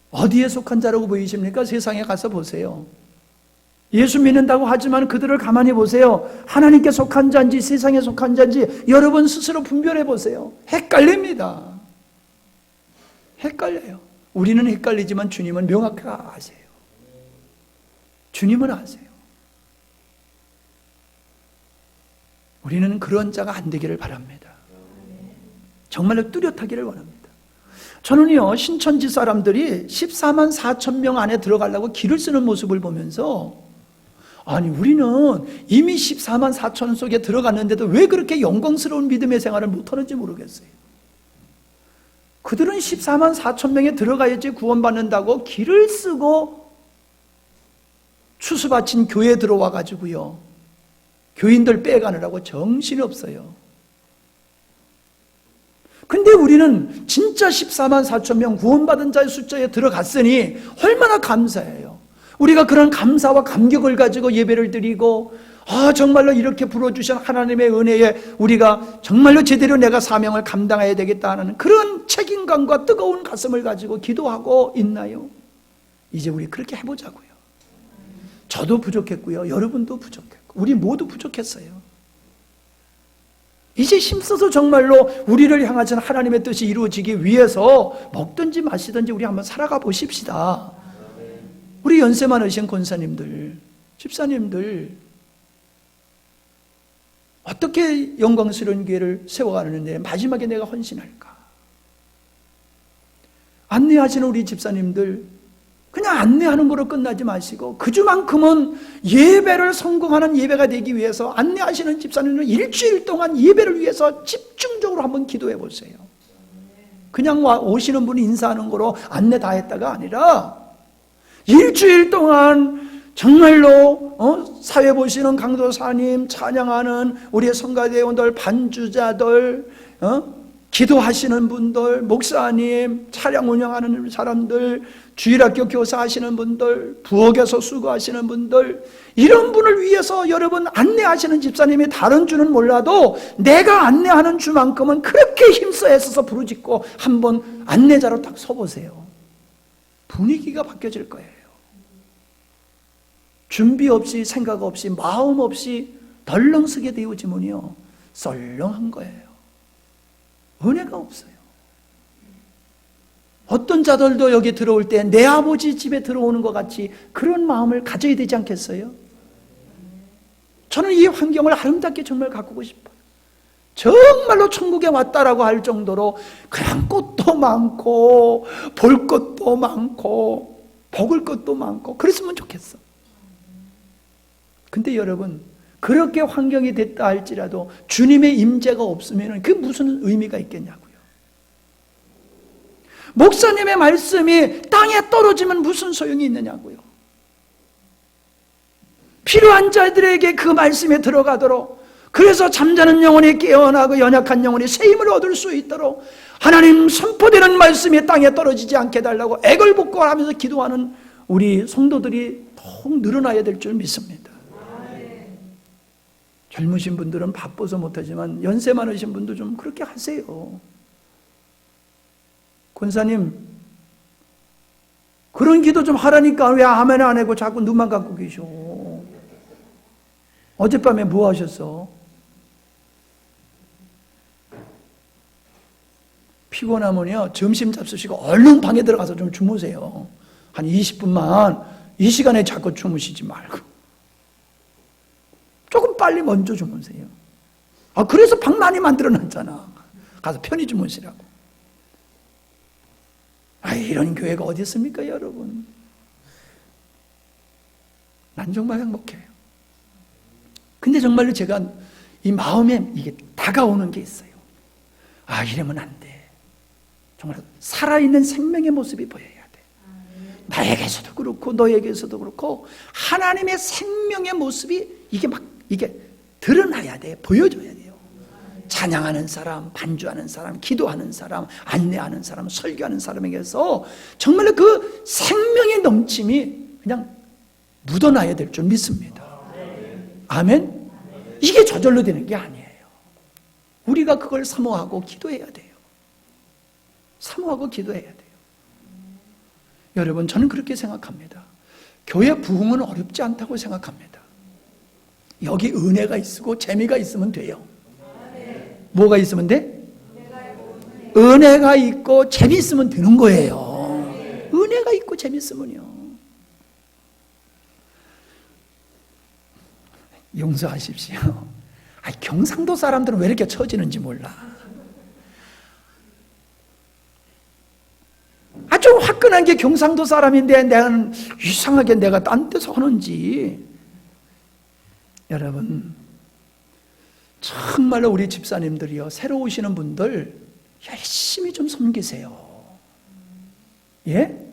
어디에 속한 자라고 보이십니까? 세상에 가서 보세요. 예수 믿는다고 하지만 그들을 가만히 보세요. 하나님께 속한 자인지 세상에 속한 자인지 여러분 스스로 분별해 보세요. 헷갈립니다. 헷갈려요. 우리는 헷갈리지만 주님은 명확하게 아세요. 주님은 아세요. 우리는 그런 자가 안 되기를 바랍니다. 정말로 뚜렷하기를 원합니다. 저는요, 신천지 사람들이 14만 4천 명 안에 들어가려고 길을 쓰는 모습을 보면서, 아니 우리는 이미 14만 4천 속에 들어갔는데도 왜 그렇게 영광스러운 믿음의 생활을 못하는지 모르겠어요. 그들은 14만 4천 명에 들어가야지 구원받는다고 길을 쓰고 추수바친 교회에 들어와 가지고요, 교인들 빼가느라고 정신이 없어요. 근데 우리는 진짜 14만 4천 명 구원받은 자의 숫자에 들어갔으니 얼마나 감사해요. 우리가 그런 감사와 감격을 가지고 예배를 드리고, 정말로 이렇게 불러주신 하나님의 은혜에 우리가 정말로 제대로 내가 사명을 감당해야 되겠다는 그런 책임감과 뜨거운 가슴을 가지고 기도하고 있나요? 이제 우리 그렇게 해보자고요. 저도 부족했고요, 여러분도 부족했고, 우리 모두 부족했어요. 이제 힘써서 정말로 우리를 향하신 하나님의 뜻이 이루어지기 위해서 먹든지 마시든지 우리 한번 살아가 보십시다. 우리 연세 많으신 권사님들, 집사님들, 어떻게 영광스러운 교회를 세워가는데 마지막에 내가 헌신할까? 안내하시는 우리 집사님들, 그냥 안내하는 거로 끝나지 마시고 그 주만큼은 예배를 성공하는 예배가 되기 위해서 안내하시는 집사님은 일주일 동안 예배를 위해서 집중적으로 한번 기도해 보세요. 그냥 오시는 분이 인사하는 거로 안내 다 했다가 아니라 일주일 동안 정말로 사회 보시는 강도사님, 찬양하는 우리의 성가대원들, 반주자들, 기도하시는 분들, 목사님, 차량 운영하는 사람들, 주일학교 교사 하시는 분들, 부엌에서 수고하시는 분들, 이런 분을 위해서 여러분 안내하시는 집사님이 다른 주는 몰라도 내가 안내하는 주만큼은 그렇게 힘써 애써서 부르짖고 한번 안내자로 딱 서보세요. 분위기가 바뀌어질 거예요. 준비 없이, 생각 없이, 마음 없이 덜렁쓰게 되어지면요, 썰렁한 거예요. 은혜가 없어요. 어떤 자들도 여기 들어올 때 내 아버지 집에 들어오는 것 같이 그런 마음을 가져야 되지 않겠어요? 저는 이 환경을 아름답게 정말 가꾸고 싶어요. 정말로 천국에 왔다라고 할 정도로 그냥 꽃도 많고 볼 것도 많고 먹을 것도 많고 그랬으면 좋겠어. 근데 여러분, 그렇게 환경이 됐다 할지라도 주님의 임재가 없으면 그게 무슨 의미가 있겠냐고요. 목사님의 말씀이 땅에 떨어지면 무슨 소용이 있느냐고요. 필요한 자들에게 그 말씀이 들어가도록, 그래서 잠자는 영혼이 깨어나고 연약한 영혼이 새 힘을 얻을 수 있도록 하나님 선포되는 말씀이 땅에 떨어지지 않게 해달라고 애걸복걸하면서 기도하는 우리 성도들이 더욱 늘어나야 될 줄 믿습니다. 젊으신 분들은 바빠서 못하지만 연세 많으신 분도 좀 그렇게 하세요. 권사님, 그런 기도 좀 하라니까 왜 아멘 안 하고 자꾸 눈만 감고 계셔? 어젯밤에 뭐 하셨어? 피곤하면요, 점심 잡수시고 얼른 방에 들어가서 좀 주무세요. 한 20분만. 이 시간에 자꾸 주무시지 말고 조금 빨리 먼저 주무세요. 그래서 방 많이 만들어놨잖아. 가서 편히 주무시라고. 이런 교회가 어디 있습니까, 여러분? 난 정말 행복해요. 근데 정말로 제가 이 마음에 이게 다가오는 게 있어요. 이러면 안 돼. 정말 살아있는 생명의 모습이 보여야 돼. 나에게서도 그렇고 너에게서도 그렇고 하나님의 생명의 모습이 이게 드러나야 돼. 보여줘야 돼요. 찬양하는 사람, 반주하는 사람, 기도하는 사람, 안내하는 사람, 설교하는 사람에게서 정말로 그 생명의 넘침이 그냥 묻어나야 될 줄 믿습니다. 아멘? 이게 저절로 되는 게 아니에요. 우리가 그걸 사모하고 기도해야 돼요. 사모하고 기도해야 돼요. 여러분, 저는 그렇게 생각합니다. 교회 부흥은 어렵지 않다고 생각합니다. 여기 은혜가 있고 재미가 있으면 돼요. 뭐가 있으면 돼? 은혜가 있고 재미있으면 되는 거예요. 은혜가 있고 재미있으면요. 용서하십시오. 경상도 사람들은 왜 이렇게 처지는지 몰라. 아주 화끈한 게 경상도 사람인데 내가 이상하게 내가 딴 데서 하는지. 여러분, 정말로 우리 집사님들이요, 새로 오시는 분들 열심히 좀 섬기세요. 예?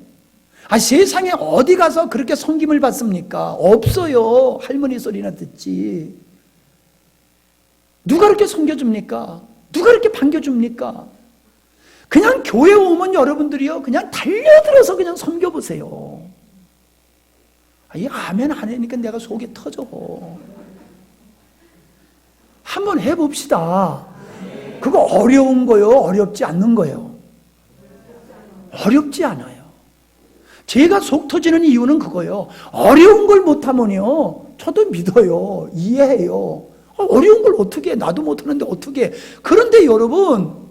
세상에 어디 가서 그렇게 섬김을 받습니까? 없어요. 할머니 소리나 듣지. 누가 그렇게 섬겨줍니까? 누가 그렇게 반겨줍니까? 그냥 교회 오면 여러분들이요, 그냥 달려들어서 그냥 섬겨보세요. 이 아멘 안 하니까 내가 속이 터져. 한번 해봅시다. 그거 어려운 거요? 어렵지 않는 거요? 어렵지 않아요. 제가 속 터지는 이유는 그거예요. 어려운 걸 못하면요, 저도 믿어요. 이해해요. 어려운 걸 어떻게 해? 나도 못하는데 어떻게 해? 그런데 여러분,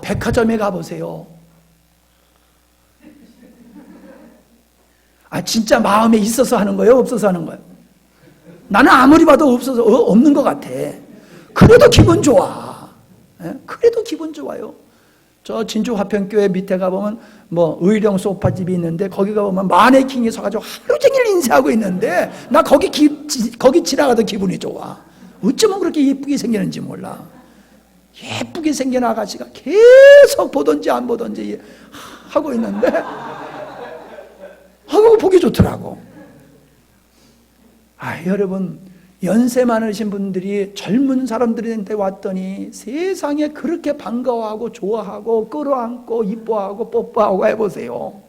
백화점에 가보세요. 진짜 마음에 있어서 하는 거예요? 없어서 하는 거예요? 나는 아무리 봐도 없어서, 없는 것 같아. 그래도 기분 좋아. 그래도 기분 좋아요. 저 진주 화평교회 밑에 가보면 의령 소파집이 있는데 거기 가보면 마네킹이 서가지고 하루 종일 인쇄하고 있는데 나 거기 지나가도 기분이 좋아. 어쩌면 그렇게 예쁘게 생기는지 몰라. 예쁘게 생긴 아가씨가 계속 보던지 안 보던지 하고 있는데 보기 좋더라고. 여러분, 연세 많으신 분들이 젊은 사람들한테 왔더니 세상에 그렇게 반가워하고 좋아하고 끌어안고 이뻐하고 뽀뽀하고 해보세요.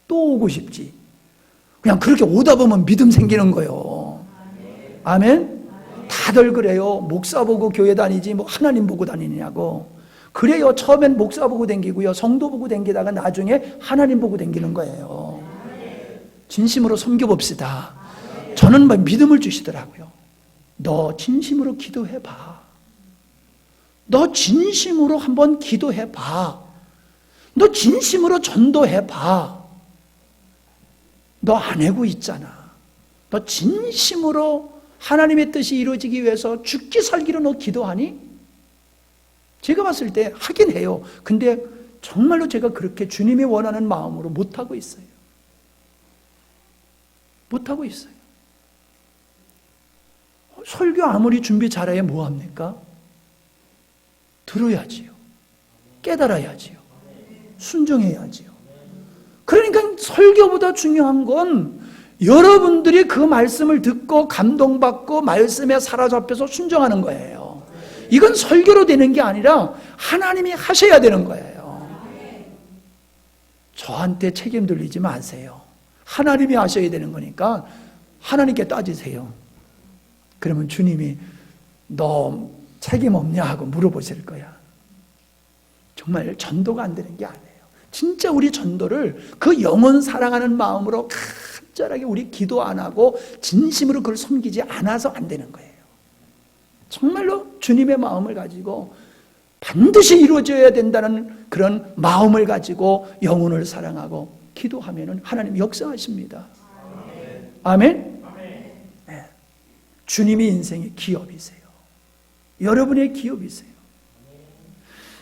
또 오고 싶지. 그냥 그렇게 오다 보면 믿음 생기는 거예요. 아멘? 다들 그래요. 목사 보고 교회 다니지 하나님 보고 다니냐고. 그래요. 처음엔 목사 보고 다니고요, 성도 보고 다니다가 나중에 하나님 보고 다니는 거예요. 진심으로 섬겨봅시다. 저는 믿음을 주시더라고요. 너 진심으로 기도해봐. 너 진심으로 한번 기도해봐. 너 진심으로 전도해봐. 너 안 하고 있잖아. 너 진심으로 하나님의 뜻이 이루어지기 위해서 죽기 살기로 너 기도하니? 제가 봤을 때 하긴 해요. 근데 정말로 제가 그렇게 주님이 원하는 마음으로 못하고 있어요. 못하고 있어요. 설교 아무리 준비 잘해야 뭐합니까? 들어야지요. 깨달아야지요. 순종해야지요. 그러니까 설교보다 중요한 건 여러분들이 그 말씀을 듣고 감동받고 말씀에 사로잡혀서 순종하는 거예요. 이건 설교로 되는 게 아니라 하나님이 하셔야 되는 거예요. 저한테 책임 돌리지 마세요. 하나님이 하셔야 되는 거니까 하나님께 따지세요. 그러면 주님이 너 책임 없냐 하고 물어보실 거야. 정말 전도가 안 되는 게 아니에요. 진짜 우리 전도를 그 영혼 사랑하는 마음으로 간절하게 우리 기도 안 하고 진심으로 그걸 섬기지 않아서 안 되는 거예요. 정말로 주님의 마음을 가지고 반드시 이루어져야 된다는 그런 마음을 가지고 영혼을 사랑하고 기도하면 하나님 역사하십니다. 아멘? 네. 주님이 인생의 기업이세요. 여러분의 기업이세요.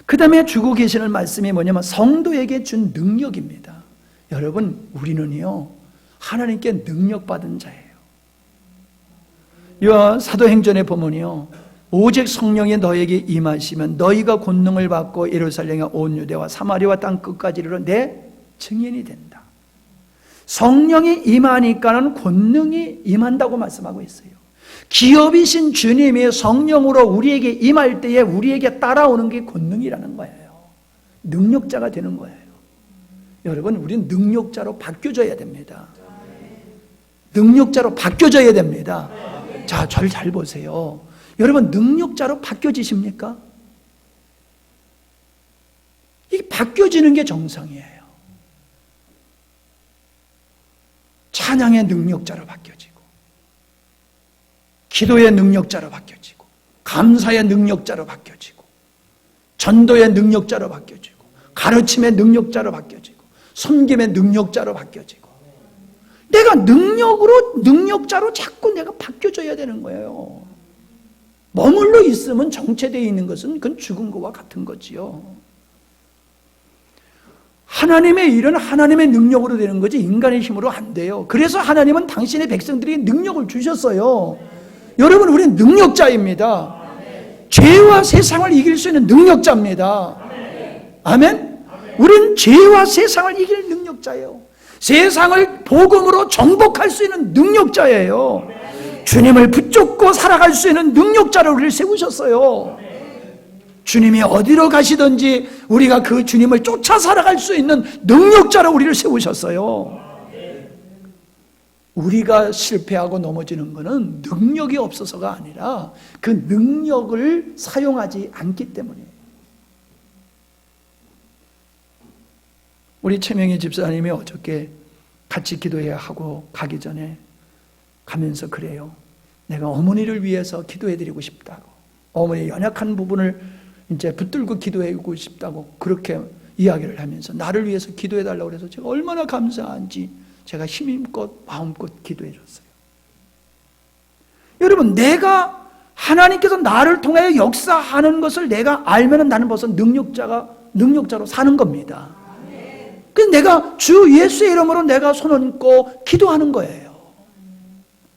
그 다음에 주고 계시는 말씀이 뭐냐면 성도에게 준 능력입니다. 여러분, 우리는요, 하나님께 능력받은 자예요. 이 사도행전에 보면요, 오직 성령이 너에게 임하시면 너희가 권능을 받고 예루살렘과 온 유대와 사마리아 땅 끝까지 이르러 내 증인이 된다. 성령이 임하니까는 권능이 임한다고 말씀하고 있어요. 기업이신 주님이 성령으로 우리에게 임할 때에 우리에게 따라오는 게 권능이라는 거예요. 능력자가 되는 거예요. 여러분, 우리는 능력자로 바뀌어져야 됩니다. 능력자로 바뀌어져야 됩니다. 자, 저를 잘 보세요. 여러분, 능력자로 바뀌어지십니까? 이게 바뀌어지는 게 정상이에요. 찬양의 능력자로 바뀌어지고, 기도의 능력자로 바뀌어지고, 감사의 능력자로 바뀌어지고, 전도의 능력자로 바뀌어지고, 가르침의 능력자로 바뀌어지고, 섬김의 능력자로 바뀌어지고, 내가 능력자로 자꾸 내가 바뀌어져야 되는 거예요. 머물러 있으면 정체되어 있는 것은 그건 죽은 것과 같은 거지요. 하나님의 일은 하나님의 능력으로 되는 거지 인간의 힘으로 안 돼요. 그래서 하나님은 당신의 백성들에게 능력을 주셨어요. 여러분, 우리는 능력자입니다. 죄와 세상을 이길 수 있는 능력자입니다. 아멘? 우리는 죄와 세상을 이길 능력자예요. 세상을 복음으로 정복할 수 있는 능력자예요. 주님을 붙잡고 살아갈 수 있는 능력자를 우리를 세우셨어요. 주님이 어디로 가시든지 우리가 그 주님을 쫓아 살아갈 수 있는 능력자로 우리를 세우셨어요. 우리가 실패하고 넘어지는 것은 능력이 없어서가 아니라 그 능력을 사용하지 않기 때문이에요. 우리 최명희 집사님이 어저께 같이 기도해야 하고 가기 전에 가면서 그래요. 내가 어머니를 위해서 기도해드리고 싶다고, 어머니의 연약한 부분을 이제 붙들고 기도해주고 싶다고 그렇게 이야기를 하면서 나를 위해서 기도해달라고 해서 제가 얼마나 감사한지 제가 힘껏 마음껏 기도해줬어요. 여러분, 내가 하나님께서 나를 통하여 역사하는 것을 내가 알면 나는 벌써 능력자로 사는 겁니다. 그래서 내가 주 예수의 이름으로 내가 손 얹고 기도하는 거예요.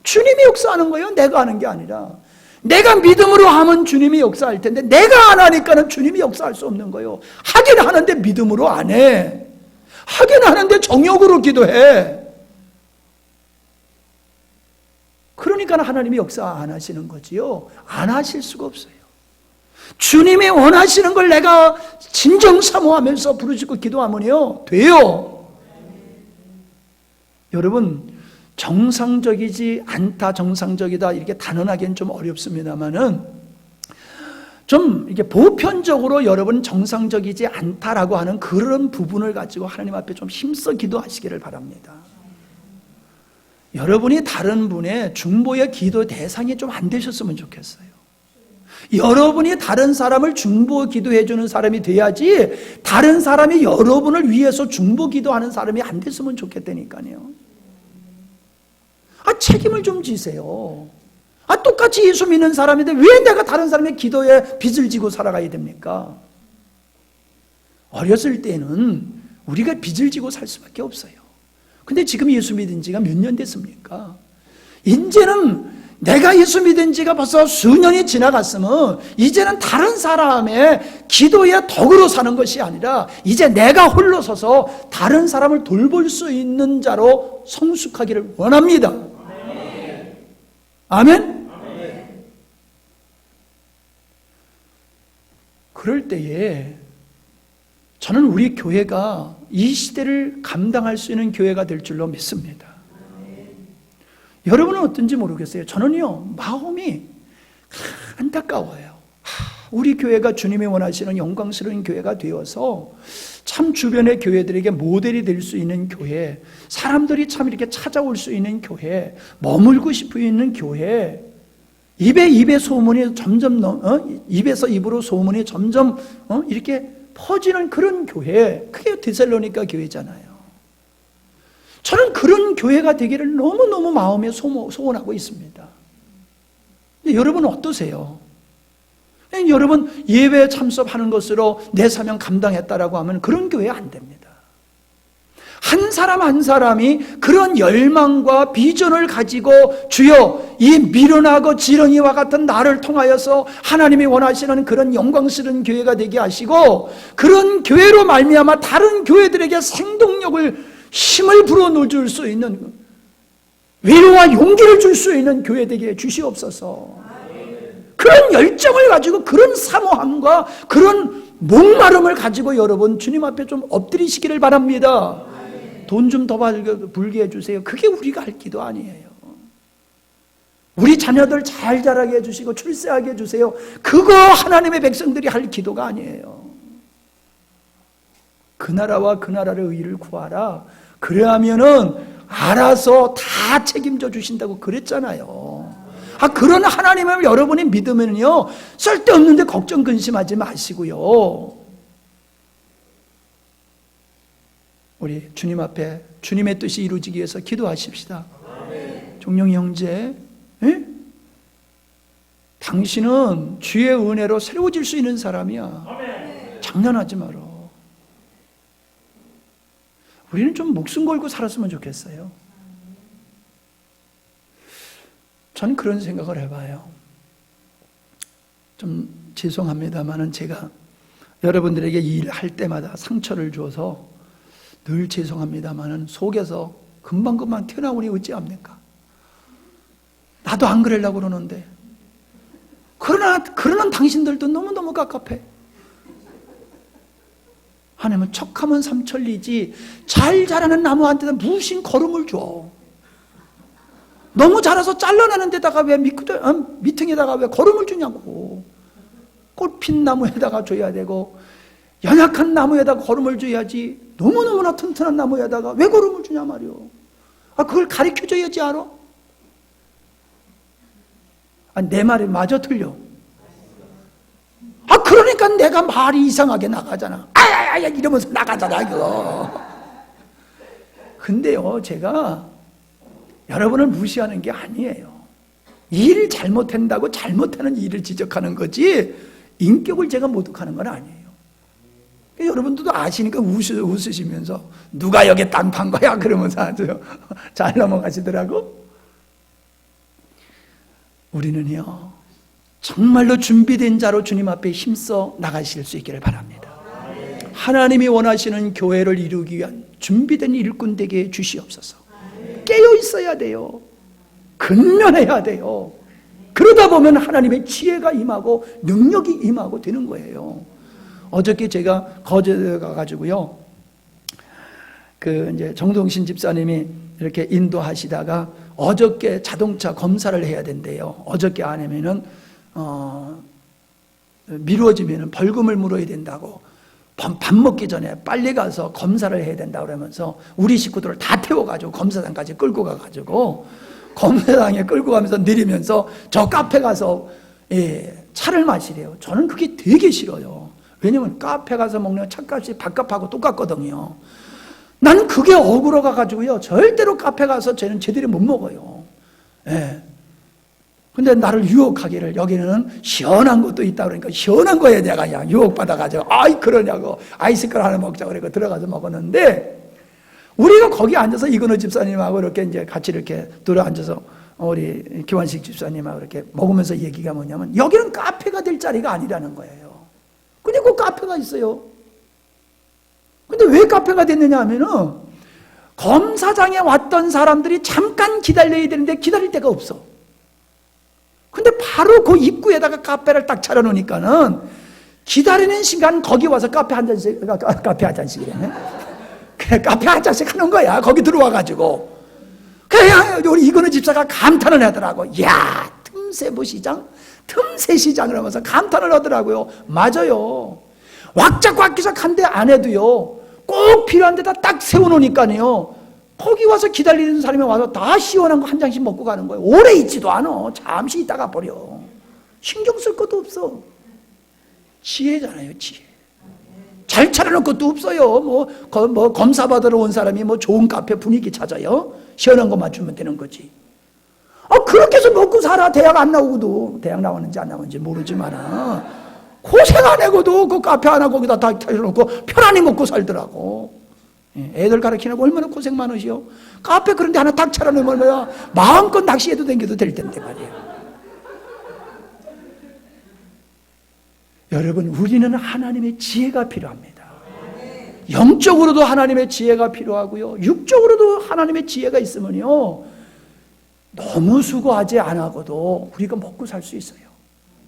주님이 역사하는 거예요. 내가 하는 게 아니라. 내가 믿음으로 하면 주님이 역사할 텐데 내가 안 하니까는 주님이 역사할 수 없는 거예요. 하긴 하는데 믿음으로 안 해. 하긴 하는데 정욕으로 기도해. 그러니까 하나님이 역사 안 하시는 거지요. 안 하실 수가 없어요. 주님이 원하시는 걸 내가 진정 사모하면서 부르짖고 기도하면요 돼요. 여러분, 정상적이지 않다, 정상적이다 이렇게 단언하기는 좀 어렵습니다만은 좀 이렇게 보편적으로 여러분 정상적이지 않다라고 하는 그런 부분을 가지고 하나님 앞에 좀 힘써 기도하시기를 바랍니다. 여러분이 다른 분의 중보의 기도 대상이 좀 안 되셨으면 좋겠어요. 여러분이 다른 사람을 중보 기도해 주는 사람이 돼야지 다른 사람이 여러분을 위해서 중보 기도하는 사람이 안 됐으면 좋겠다니까요. 책임을 좀 지세요. 똑같이 예수 믿는 사람인데 왜 내가 다른 사람의 기도에 빚을 지고 살아가야 됩니까? 어렸을 때는 우리가 빚을 지고 살 수밖에 없어요. 근데 지금 예수 믿은 지가 몇 년 됐습니까? 이제는 내가 예수 믿은 지가 벌써 수년이 지나갔으면 이제는 다른 사람의 기도의 덕으로 사는 것이 아니라 이제 내가 홀로 서서 다른 사람을 돌볼 수 있는 자로 성숙하기를 원합니다. 아멘? 그럴 때에 저는 우리 교회가 이 시대를 감당할 수 있는 교회가 될 줄로 믿습니다. 여러분은 어떤지 모르겠어요. 저는요, 마음이 안타까워요. 우리 교회가 주님이 원하시는 영광스러운 교회가 되어서 참 주변의 교회들에게 모델이 될 수 있는 교회, 사람들이 참 이렇게 찾아올 수 있는 교회, 머물고 싶어있는 교회, 입에 소문이 점점 입에서 입으로 소문이 점점 이렇게 퍼지는 그런 교회, 그게 데살로니가 교회잖아요. 저는 그런 교회가 되기를 너무너무 마음에 소원하고 있습니다. 근데 여러분은 어떠세요? 여러분 예배 참석하는 것으로 내 사명 감당했다라고 하면 그런 교회 안 됩니다. 한 사람 한 사람이 그런 열망과 비전을 가지고 주여 이 미련하고 지렁이와 같은 나를 통하여서 하나님이 원하시는 그런 영광스러운 교회가 되게 하시고 그런 교회로 말미암아 다른 교회들에게 생동력을 힘을 불어넣어줄 수 있는 위로와 용기를 줄 수 있는 교회 되게 주시옵소서. 그런 열정을 가지고 그런 사모함과 그런 목마름을 가지고 여러분 주님 앞에 좀 엎드리시기를 바랍니다. 돈 좀 더 불게 해주세요. 그게 우리가 할 기도 아니에요. 우리 자녀들 잘 자라게 해주시고 출세하게 해주세요. 그거 하나님의 백성들이 할 기도가 아니에요. 그 나라와 그 나라의 의를 구하라. 그래야면은 알아서 다 책임져 주신다고 그랬잖아요. 그런 하나님을 여러분이 믿으면요 쓸데없는데 걱정 근심하지 마시고요, 우리 주님 앞에 주님의 뜻이 이루어지기 위해서 기도하십시다. 종룡이 형제, 당신은 주의 은혜로 새로워질 수 있는 사람이야. 장난하지 마라. 우리는 좀 목숨 걸고 살았으면 좋겠어요. 저는 그런 생각을 해봐요. 좀 죄송합니다만은 제가 여러분들에게 일할 때마다 상처를 줘서 늘 죄송합니다만은 속에서 금방금방 튀어나오니 어찌합니까? 나도 안 그러려고 그러는데. 그러나 그러는 당신들도 너무너무 깝깝해. 하나님은 척하면 삼천리지 잘 자라는 나무한테는 무슨 거름을 줘. 너무 자라서 잘라내는 데다가 왜 밑둥에다가 왜 거름을 주냐고. 꽃핀 나무에다가 줘야 되고 연약한 나무에다가 거름을 줘야지. 너무너무나 튼튼한 나무에다가 왜 거름을 주냐 말이오. 그걸 가르쳐줘야지 알아? 내 말이 마저 틀려. 그러니까 내가 말이 이상하게 나가잖아. 아야야야 이러면서 나가잖아 이거. 근데요 제가 여러분을 무시하는 게 아니에요. 일 잘못한다고 잘못하는 일을 지적하는 거지 인격을 제가 모독하는 건 아니에요. 여러분들도 아시니까 웃으시면서 누가 여기 땅 판 거야? 그러면서 아주 잘 넘어가시더라고. 우리는요 정말로 준비된 자로 주님 앞에 힘써 나가실 수 있기를 바랍니다. 하나님이 원하시는 교회를 이루기 위한 준비된 일꾼 되게 주시옵소서. 깨어 있어야 돼요. 근면해야 돼요. 그러다 보면 하나님의 지혜가 임하고 능력이 임하고 되는 거예요. 어저께 제가 거제 가가지고요, 이제 정동신 집사님이 이렇게 인도하시다가 어저께 자동차 검사를 해야 된대요. 어저께 안 하면은 미루어지면은 벌금을 물어야 된다고. 밥 먹기 전에 빨리 가서 검사를 해야 된다 그러면서 우리 식구들을 다 태워가지고 검사장까지 끌고 가가지고 검사장에 끌고 가면서 내리면서 저 카페 가서 차를 마시래요. 저는 그게 되게 싫어요. 왜냐면 카페 가서 먹는 차값이 밥값하고 똑같거든요. 나는 그게 억울해가 가지고요 절대로 카페 가서 저는 제대로 못 먹어요. 근데 나를 유혹하기를 여기는 시원한 것도 있다 그러니까 시원한 거에 내가 그냥 유혹받아가지고 아이 그러냐고 아이스크림 하나 먹자 그러고 들어가서 먹었는데, 우리가 거기 앉아서 이근호 집사님하고 이렇게 이제 같이 이렇게 들어앉아서 우리 기완식 집사님하고 이렇게 먹으면서 얘기가 뭐냐면 여기는 카페가 될 자리가 아니라는 거예요. 근데 그 카페가 있어요. 근데 왜 카페가 됐느냐 하면은 검사장에 왔던 사람들이 잠깐 기다려야 되는데 기다릴 데가 없어. 근데 바로 그 입구에다가 카페를 딱 차려놓으니까는 기다리는 시간 거기 와서 카페 한 잔씩이라네. 그래, 카페 한 잔씩 하는 거야. 거기 들어와가지고. 그냥 우리 이근호 집사가 감탄을 하더라고. 야, 틈새 시장? 틈새 시장을 하면서 감탄을 하더라고요. 맞아요. 왁작왁기작한데 안 해도요. 꼭 필요한 데다 딱 세워놓으니까요. 거기 와서 기다리는 사람이 와서 다 시원한 거 한 잔씩 먹고 가는 거예요. 오래 있지도 않아. 잠시 있다가 버려. 신경 쓸 것도 없어. 지혜잖아요, 지혜. 잘 차려놓을 것도 없어요. 뭐 검사받으러 온 사람이 뭐 좋은 카페 분위기 찾아요. 시원한 것만 주면 되는 거지. 그렇게 해서 먹고 살아. 대학 안 나오고도. 대학 나왔는지 안 나왔는지 모르지만 고생 안 하고도 그 카페 하나 거기다 다 차려놓고 편안히 먹고 살더라고. 애들 가르치려고 얼마나 고생 많으시오. 카페 그런 데 하나 딱 차려놓으면 뭐야 마음껏 낚시해도 댕겨도 될 텐데 말이야. 여러분, 우리는 하나님의 지혜가 필요합니다. 영적으로도 하나님의 지혜가 필요하고요, 육적으로도 하나님의 지혜가 있으면요 너무 수고하지 않아도 우리가 먹고 살 수 있어요.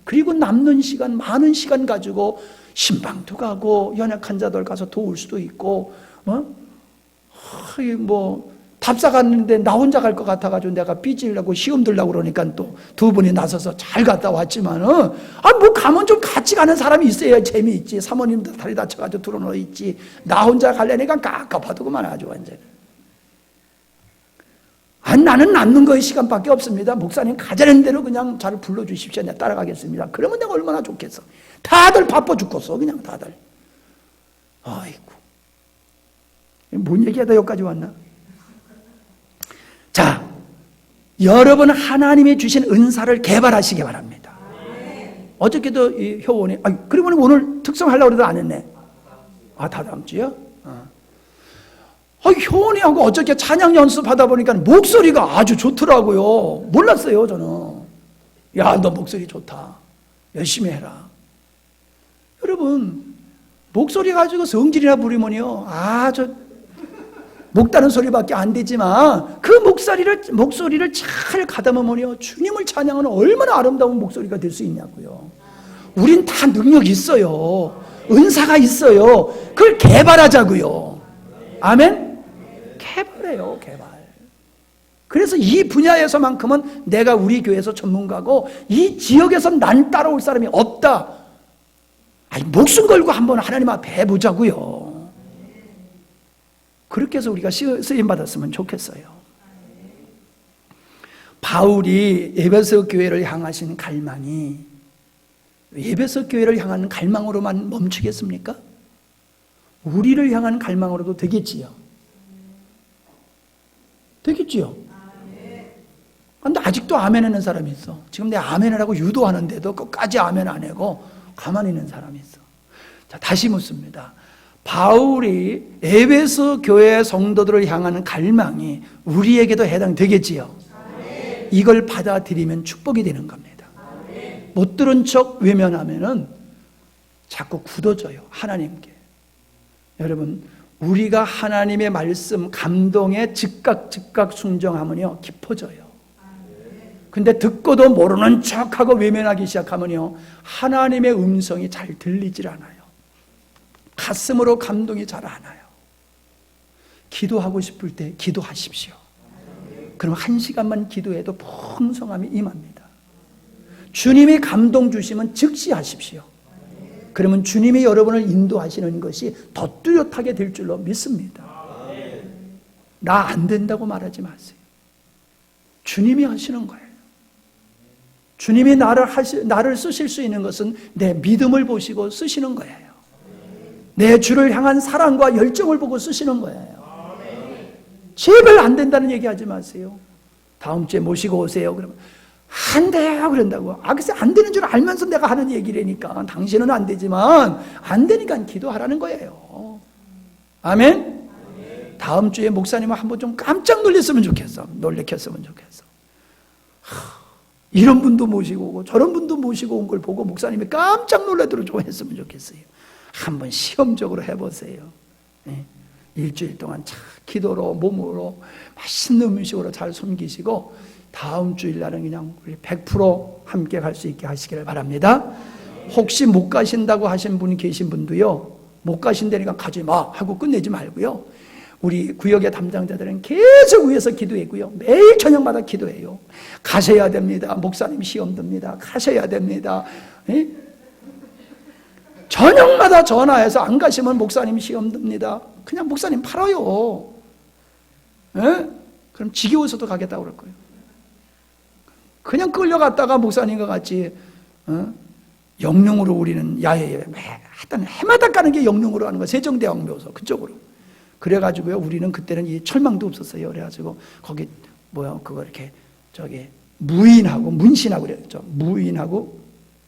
그리고 남는 시간, 많은 시간 가지고 신방도 가고 연약한 자들 가서 도울 수도 있고, 밥 사갔는데 나 혼자 갈 것 같아가지고 내가 삐지려고 시험 들려고 그러니까 또 두 분이 나서서 잘 갔다 왔지만은, 가면 좀 같이 가는 사람이 있어야 재미있지. 사모님도 다리 다쳐가지고 들어놓여 있지. 나 혼자 가려니까 깝깝하더구만 아주 완전히. 나는 남는 거에 시간밖에 없습니다. 목사님 가자는 대로 그냥 저를 불러주십시오. 내가 따라가겠습니다. 그러면 내가 얼마나 좋겠어. 다들 바빠 죽겠어. 그냥 다들. 아이고. 뭔 얘기하다 여기까지 왔나? 자, 여러분 하나님이 주신 은사를 개발하시기 바랍니다. 어저께도 이 효원이, 그러고 보니 오늘 특성하려고 해도 안 했네. 다 다음 주요? 효원이하고 어저께 찬양 연습하다 보니까 목소리가 아주 좋더라고요. 몰랐어요, 저는. 야, 너 목소리 좋다. 열심히 해라. 여러분, 목소리 가지고 성질이나 부리면요, 목 다는 소리밖에 안 되지만 그 목소리를 잘 가다보면요, 주님을 찬양하는 얼마나 아름다운 목소리가 될 수 있냐고요. 우린 다 능력이 있어요. 은사가 있어요. 그걸 개발하자고요. 아멘? 개발해요, 개발. 그래서 이 분야에서만큼은 내가 우리 교회에서 전문가고 이 지역에서 난 따라올 사람이 없다. 목숨 걸고 한번 하나님 앞에 해보자고요. 그렇게 해서 우리가 쓰임 받았으면 좋겠어요. 바울이 에베소 교회를 향하신 갈망이 에베소 교회를 향하는 갈망으로만 멈추겠습니까? 우리를 향한 갈망으로도 되겠지요. 되겠지요. 근데 아직도 아멘 하는 사람이 있어. 지금 내가 아멘을 하고 유도하는데도 끝까지 아멘 안 하고 가만히 있는 사람이 있어. 자, 다시 묻습니다. 바울이 에베소 교회 성도들을 향하는 갈망이 우리에게도 해당되겠지요. 이걸 받아들이면 축복이 되는 겁니다. 못 들은 척 외면하면은 자꾸 굳어져요, 하나님께. 여러분, 우리가 하나님의 말씀 감동에 즉각 순종하면요, 깊어져요. 근데 듣고도 모르는 척하고 외면하기 시작하면요, 하나님의 음성이 잘 들리질 않아요. 가슴으로 감동이 잘 안 와요. 기도하고 싶을 때 기도하십시오. 그럼 1시간만 기도해도 풍성함이 임합니다. 주님이 감동 주시면 즉시 하십시오. 그러면 주님이 여러분을 인도하시는 것이 더 뚜렷하게 될 줄로 믿습니다. 나 안 된다고 말하지 마세요. 주님이 하시는 거예요. 주님이 나를 쓰실 수 있는 것은 내 믿음을 보시고 쓰시는 거예요. 내 주를 향한 사랑과 열정을 보고 쓰시는 거예요. 제발 안 된다는 얘기 하지 마세요. 다음 주에 모시고 오세요. 그러면 안 돼요 그런다고. 글쎄 안 되는 줄 알면서 내가 하는 얘기라니까. 당신은 안 되지만 안 되니까 기도하라는 거예요. 아멘? 다음 주에 목사님은 한번 좀 깜짝 놀랐으면 좋겠어. 놀래켰으면 좋겠어. 이런 분도 모시고 오고 저런 분도 모시고 온 걸 보고 목사님이 깜짝 놀라도록 좀 했으면 좋겠어요. 한번 시험적으로 해보세요. 일주일 동안 참 기도로 몸으로 맛있는 음식으로 잘 섬기시고 다음 주일날은 그냥 우리 100% 함께 갈 수 있게 하시기를 바랍니다. 혹시 못 가신다고 하신 분이 계신 분도요, 못 가신다니까 가지 마 하고 끝내지 말고요, 우리 구역의 담당자들은 계속 위해서 기도했고요, 매일 저녁마다 기도해요. 가셔야 됩니다. 목사님 시험 듭니다. 가셔야 됩니다. 저녁마다 전화해서 안 가시면 목사님 시험 듭니다. 그냥 목사님 팔아요. 그럼 지겨워서도 가겠다고 그럴 거예요. 그냥 끌려갔다가 목사님과 같이 영릉으로 우리는 야외에 하여튼 해마다 가는 게 영릉으로 하는 거예요. 세종대왕묘소 그쪽으로. 그래가지고요, 우리는 그때는 이 철망도 없었어요. 그래가지고 거기 그거 이렇게 무인하고 문신하고 그랬죠. 무인하고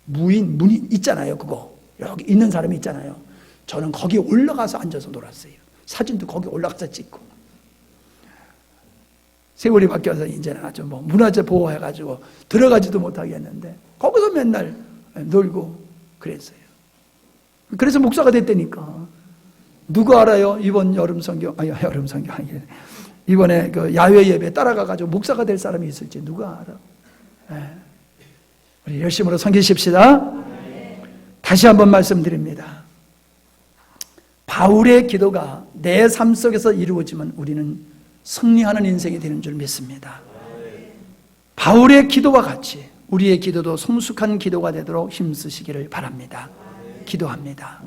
문인 있잖아요. 그거 여기 있는 사람이 있잖아요. 저는 거기 올라가서 앉아서 놀았어요. 사진도 거기 올라가서 찍고. 세월이 바뀌어서 이제는 아주 문화재 보호해가지고 들어가지도 못하게 했는데 거기서 맨날 놀고 그랬어요. 그래서 목사가 됐다니까. 누구 알아요? 이번 여름 성경 아니에요. 이번에 그 야외 예배 따라가가지고 목사가 될 사람이 있을지 누가 알아? 우리 열심으로 섬기십시다. 다시 한번 말씀드립니다. 바울의 기도가 내 삶 속에서 이루어지면 우리는 승리하는 인생이 되는 줄 믿습니다. 바울의 기도와 같이 우리의 기도도 성숙한 기도가 되도록 힘쓰시기를 바랍니다. 기도합니다.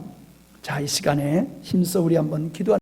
자, 이 시간에 힘써 우리 한번 기도하는